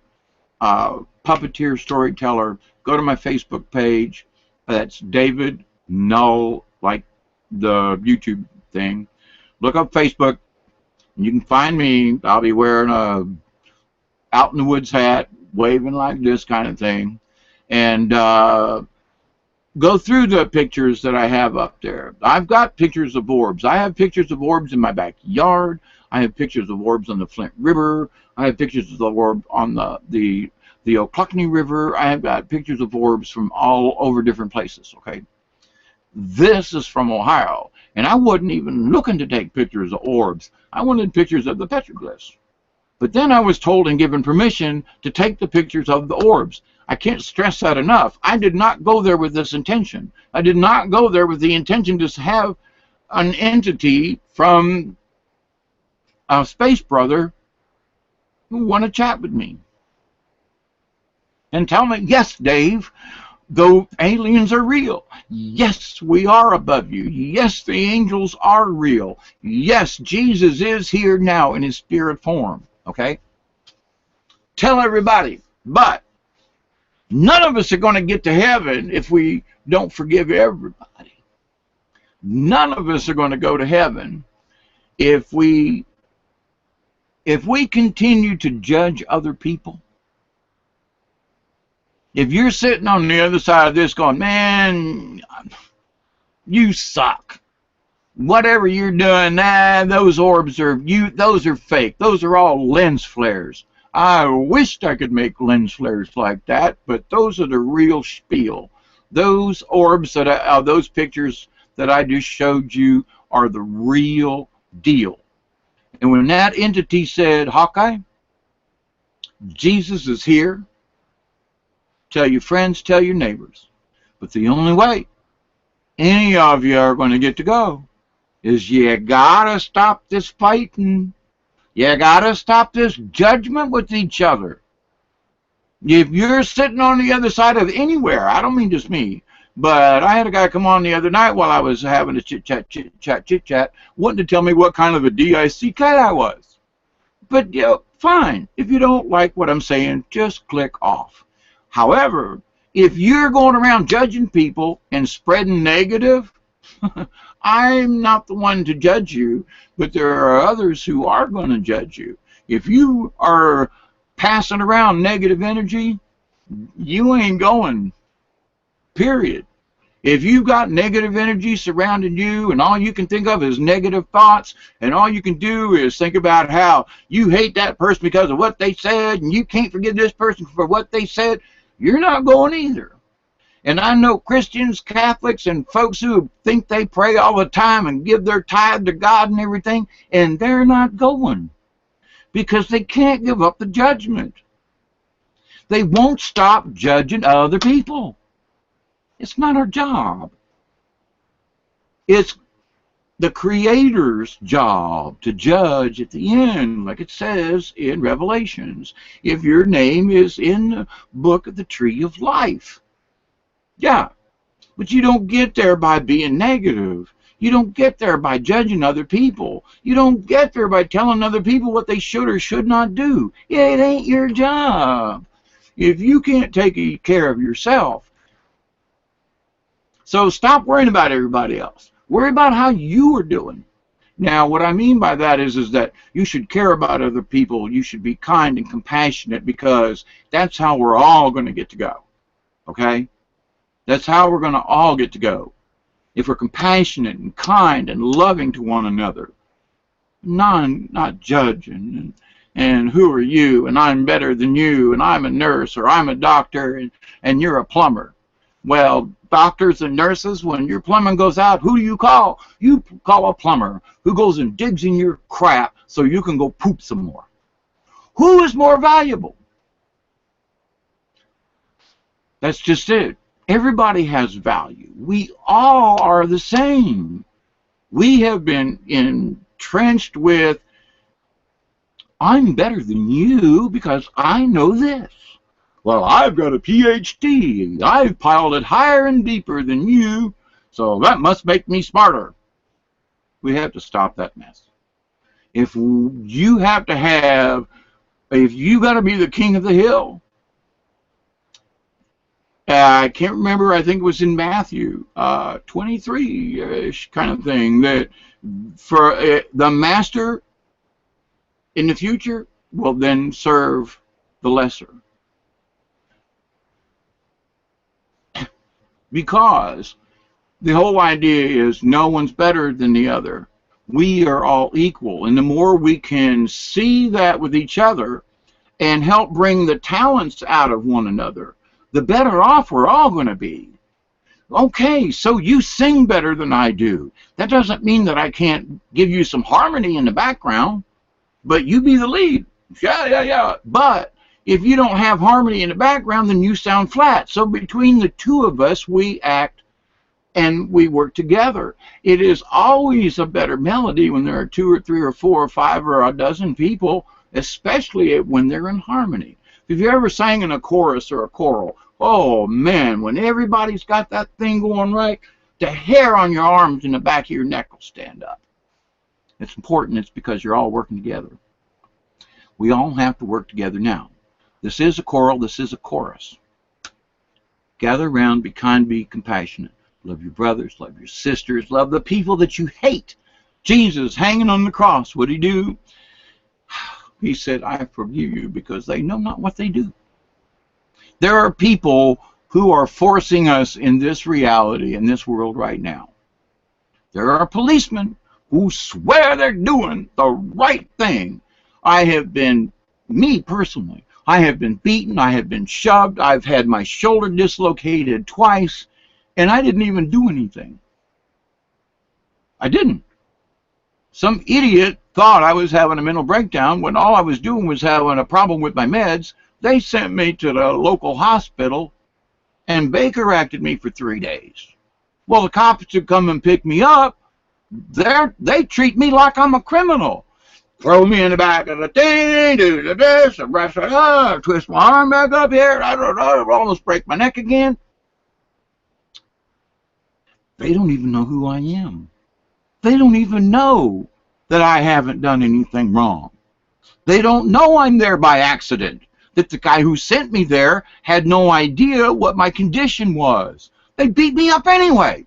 puppeteer, storyteller. Go to my Facebook page. That's David Null, like the YouTube thing. Look up Facebook. You can find me. I'll be wearing a out in the woods hat, waving like this kind of thing. And go through the pictures that I have up there. I've got pictures of orbs. I have pictures of orbs in my backyard. I have pictures of orbs on the Flint River. I have pictures of the orb on the Oclockonee River. I have got pictures of orbs from all over different places, okay? This is from Ohio, and I wasn't even looking to take pictures of orbs. I wanted pictures of the petroglyphs. But then I was told and given permission to take the pictures of the orbs. I can't stress that enough. I did not go there with this intention. I did not go there with the intention to have an entity from a space brother who want to chat with me and tell me, yes, Dave, Though aliens are real, yes, we are above you. Yes, the angels are real. Yes, Jesus is here now in his spirit form. Okay? Tell everybody. But none of us are going to get to heaven if we don't forgive everybody. None of us are going to go to heaven if we continue to judge other people. If you're sitting on the other side of this going, man, you suck. Whatever you're doing, those orbs those are fake. Those are all lens flares. I wished I could make lens flares like that, but those are the real spiel. Those orbs those pictures that I just showed you are the real deal. And when that entity said, Hawkeye, Jesus is here, tell your friends, tell your neighbors. But the only way any of you are going to get to go is you gotta stop this fighting. You gotta stop this judgment with each other. If you're sitting on the other side of anywhere, I don't mean just me, but I had a guy come on the other night while I was having a chit-chat, wanting to tell me what kind of a DIC cat I was. But, you know, fine. If you don't like what I'm saying, just click off. However, if you're going around judging people and spreading negative, I'm not the one to judge you, but there are others who are going to judge you. If you are passing around negative energy, you ain't going, period. If you've got negative energy surrounding you and all you can think of is negative thoughts and all you can do is think about how you hate that person because of what they said and you can't forgive this person for what they said, you're not going either. And I know Christians, Catholics, and folks who think they pray all the time and give their tithe to God and everything, and they're not going because they can't give up the judgment. They won't stop judging other people. It's not our job. It's the Creator's job to judge at the end, like it says in Revelations, if your name is in the book of the tree of life. Yeah, but you don't get there by being negative. You don't get there by judging other people. You don't get there by telling other people what they should or should not do. It ain't your job. If you can't take care of yourself, so stop worrying about everybody else. Worry about how you are doing. Now, what I mean by that is that you should care about other people. You should be kind and compassionate because that's how we're all going to get to go. Okay? That's how we're going to all get to go. If we're compassionate and kind and loving to one another. Not judging and who are you and I'm better than you and I'm a nurse or I'm a doctor and you're a plumber. Well, doctors and nurses, when your plumbing goes out, who do you call? You call a plumber who goes and digs in your crap so you can go poop some more. Who is more valuable? That's just it. Everybody has value. We all are the same. We have been entrenched with, I'm better than you because I know this. Well, I've got a PhD. I've piled it higher and deeper than you, so that must make me smarter. We have to stop that mess. If you got to be the king of the hill, I can't remember, I think it was in Matthew 23-ish kind of thing, that for the master in the future will then serve the lesser. Because the whole idea is no one's better than the other. We are all equal. And the more we can see that with each other and help bring the talents out of one another, the better off we're all going to be. Okay, so you sing better than I do. That doesn't mean that I can't give you some harmony in the background, but you be the lead. Yeah. But if you don't have harmony in the background, then you sound flat. So between the two of us, we act and we work together. It is always a better melody when there are 2 or 3 or 4 or 5 or a dozen people, especially when they're in harmony. If you ever sang in a chorus or a choral, Oh man, when everybody's got that thing going right, the hair on your arms and the back of your neck will stand up. It's important. It's because you're all working together. We all have to work together now. This is a choral. This is a chorus. Gather around, be kind, be compassionate. Love your brothers, love your sisters, love the people that you hate. Jesus hanging on the cross, what did he do? He said, I forgive you because they know not what they do. There are people who are forcing us in this reality, in this world right now. There are policemen who swear they're doing the right thing. I have been, me personally, I have been beaten, I have been shoved, I've had my shoulder dislocated twice, and I didn't even do anything. I didn't. Some idiot thought I was having a mental breakdown when all I was doing was having a problem with my meds. They sent me to the local hospital and Baker acted me for 3 days. Well, the cops would come and pick me up. They treat me like I'm a criminal. Throw me in the back of the thing, do this, twist my arm back up here, I don't know, almost break my neck again. They don't even know who I am. They don't even know that I haven't done anything wrong. They don't know I'm there by accident, that the guy who sent me there had no idea what my condition was. They beat me up anyway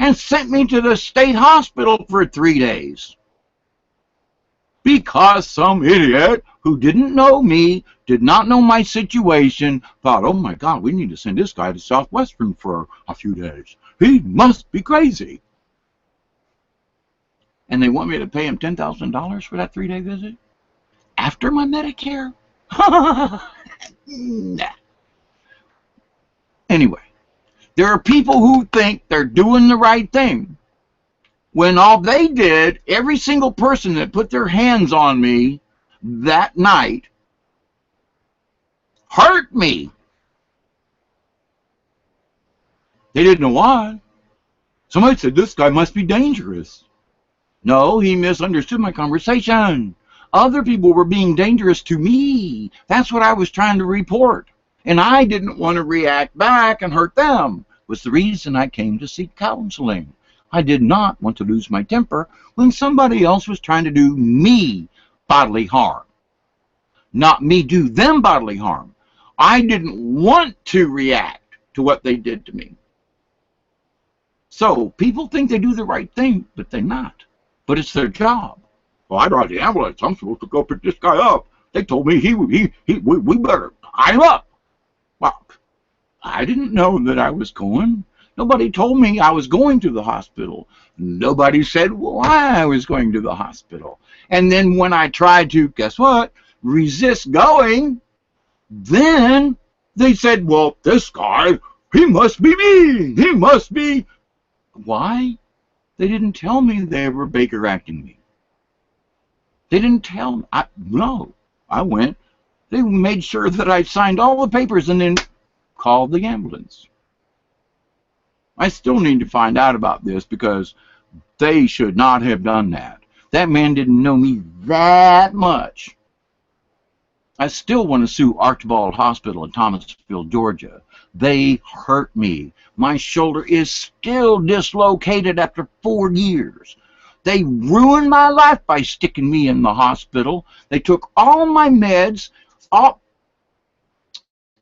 and sent me to the state hospital for 3 days. Because some idiot who didn't know me, did not know my situation, thought, oh my God, we need to send this guy to Southwestern for a few days. He must be crazy. And they want me to pay him $10,000 for that 3-day visit? After my Medicare? Nah. Anyway, there are people who think they're doing the right thing, when all they did, every single person that put their hands on me that night hurt me. They didn't know why. Somebody said, this guy must be dangerous. No, he misunderstood my conversation. Other people were being dangerous to me. That's what I was trying to report. And I didn't want to react back and hurt them. Was the reason I came to seek counseling. I did not want to lose my temper when somebody else was trying to do me bodily harm. Not me do them bodily harm. I didn't want to react to what they did to me. So people think they do the right thing, but they're not. But it's their job. Well, I brought the ambulance. I'm supposed to go pick this guy up. They told me we better tie him up. Well, I didn't know that I was going. Nobody told me I was going to the hospital. Nobody said why I was going to the hospital. And then when I tried to, guess what, resist going, then they said, well, this guy, he must be me. He must be. Why? They didn't tell me they were Baker acting me. They didn't tell me. No, I went. They made sure that I signed all the papers and then called the ambulance. I still need to find out about this because they should not have done that. That man didn't know me that much. I still want to sue Archibald Hospital in Thomasville, Georgia. They hurt me. My shoulder is still dislocated after 4 years. They ruined my life by sticking me in the hospital. They took all my meds, all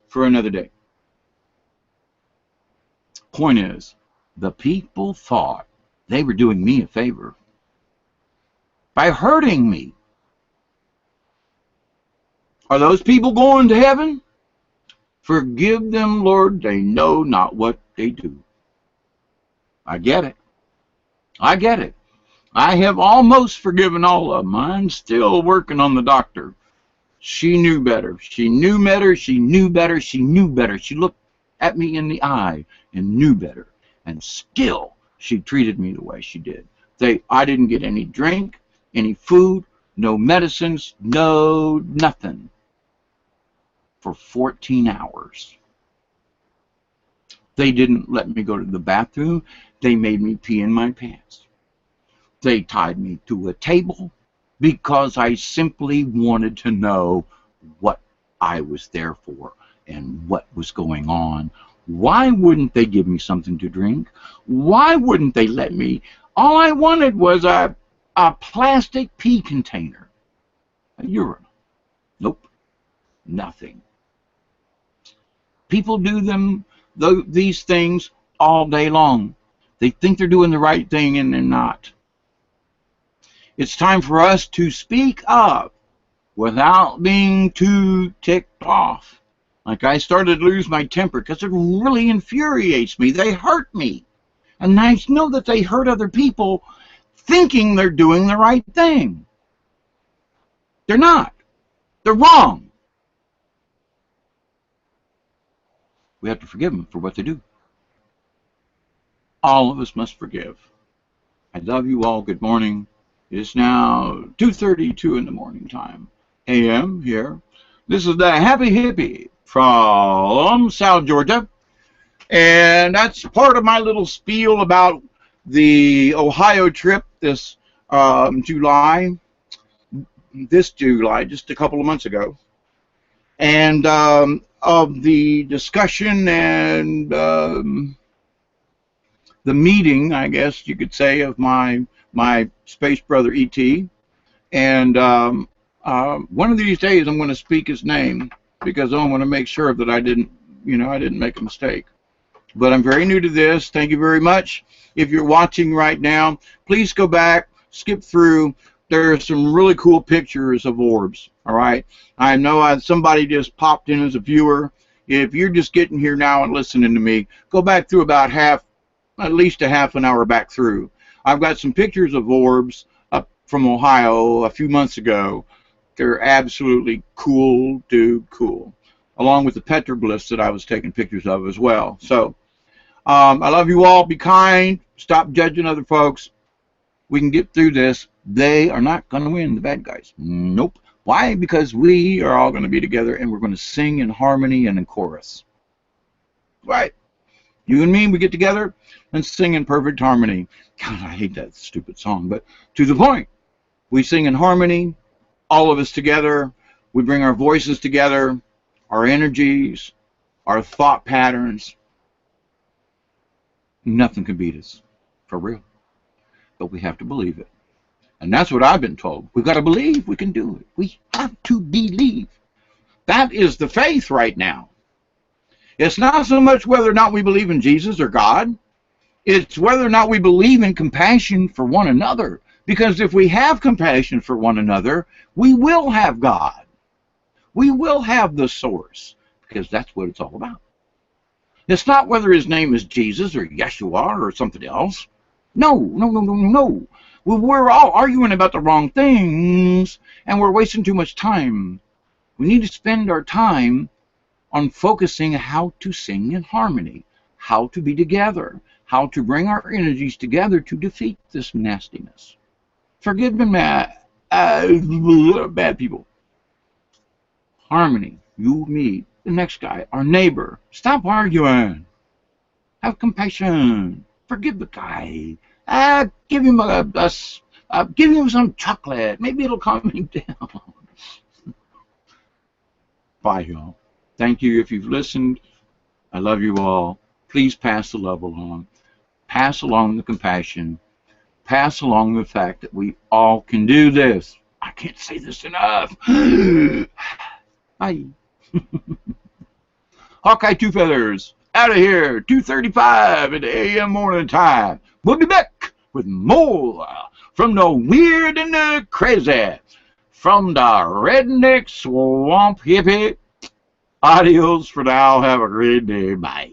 for another day. Point is, the people thought they were doing me a favor by hurting me. Are those people going to heaven? Forgive them, Lord, they know not what they do. I get it. I get it. I have almost forgiven all of them. I'm still working on the doctor. She knew better. She knew better. She knew better. She knew better. She looked at me in the eye and knew better. And still, she treated me the way she did. I didn't get any drink, any food, no medicines, no nothing for 14 hours. They didn't let me go to the bathroom. They made me pee in my pants. They tied me to a table because I simply wanted to know what I was there for. and what was going on. Why wouldn't they give me something to drink? Why wouldn't they let me? All I wanted was a plastic pee container, a urinal. Nope, nothing. People do these things all day long. They think they're doing the right thing, and they're not. It's time for us to speak up without being too ticked off. Like, I started to lose my temper because it really infuriates me. They hurt me. And I know that they hurt other people thinking they're doing the right thing. They're not. They're wrong. We have to forgive them for what they do. All of us must forgive. I love you all. Good morning. It's now 2:32 in the morning time. AM here. This is the Happy Hippy from South Georgia. And that's part of my little spiel about the Ohio trip this July, just a couple of months ago. And of the discussion and the meeting, I guess you could say, of my space brother E.T. And one of these days I'm going to speak his name because I want to make sure that I didn't make a mistake. But I'm very new to this. Thank you very much. If you're watching right now, please go back, skip through. There are some really cool pictures of orbs. All right. I know somebody just popped in as a viewer. If you're just getting here now and listening to me, go back through about at least a half an hour back through. I've got some pictures of orbs up from Ohio a few months ago. They're absolutely cool, along with the petroglyphs that I was taking pictures of as well. So I love you all. Be kind. Stop judging other folks. We can get through this. They are not going to win, the bad guys. Nope. Why? Because we are all going to be together, and we're going to sing in harmony and in chorus. Right? You and me, we get together and sing in perfect harmony. God, I hate that stupid song, but to the point. We sing in harmony, all of us together. We bring our voices together, our energies, our thought patterns. Nothing can beat us, for real. But we have to believe it. And that's what I've been told. We've got to believe we can do it. We have to believe. That is the faith right now. It's not so much whether or not we believe in Jesus or God. It's whether or not we believe in compassion for one another. Because if we have compassion for one another, we will have God. We will have the source. Because that's what it's all about. It's not whether his name is Jesus or Yeshua or something else. No. We're all arguing about the wrong things, and we're wasting too much time. We need to spend our time on focusing how to sing in harmony, how to be together, how to bring our energies together to defeat this nastiness. Forgive me, bad people. Harmony, you, me, the next guy, our neighbor. Stop arguing. Have compassion. Forgive the guy. Give him give him some chocolate. Maybe it'll calm him down. Bye, y'all. Thank you if you've listened. I love you all. Please pass the love along. Pass along the compassion. Pass along the fact that we all can do this. I can't say this enough. Bye. Hawkeye Two Feathers. Out of here. 2:35 in the AM morning time. We'll be back with more from the weird and the crazy. From the redneck swamp hippie. Adios for now. Have a great day. Bye.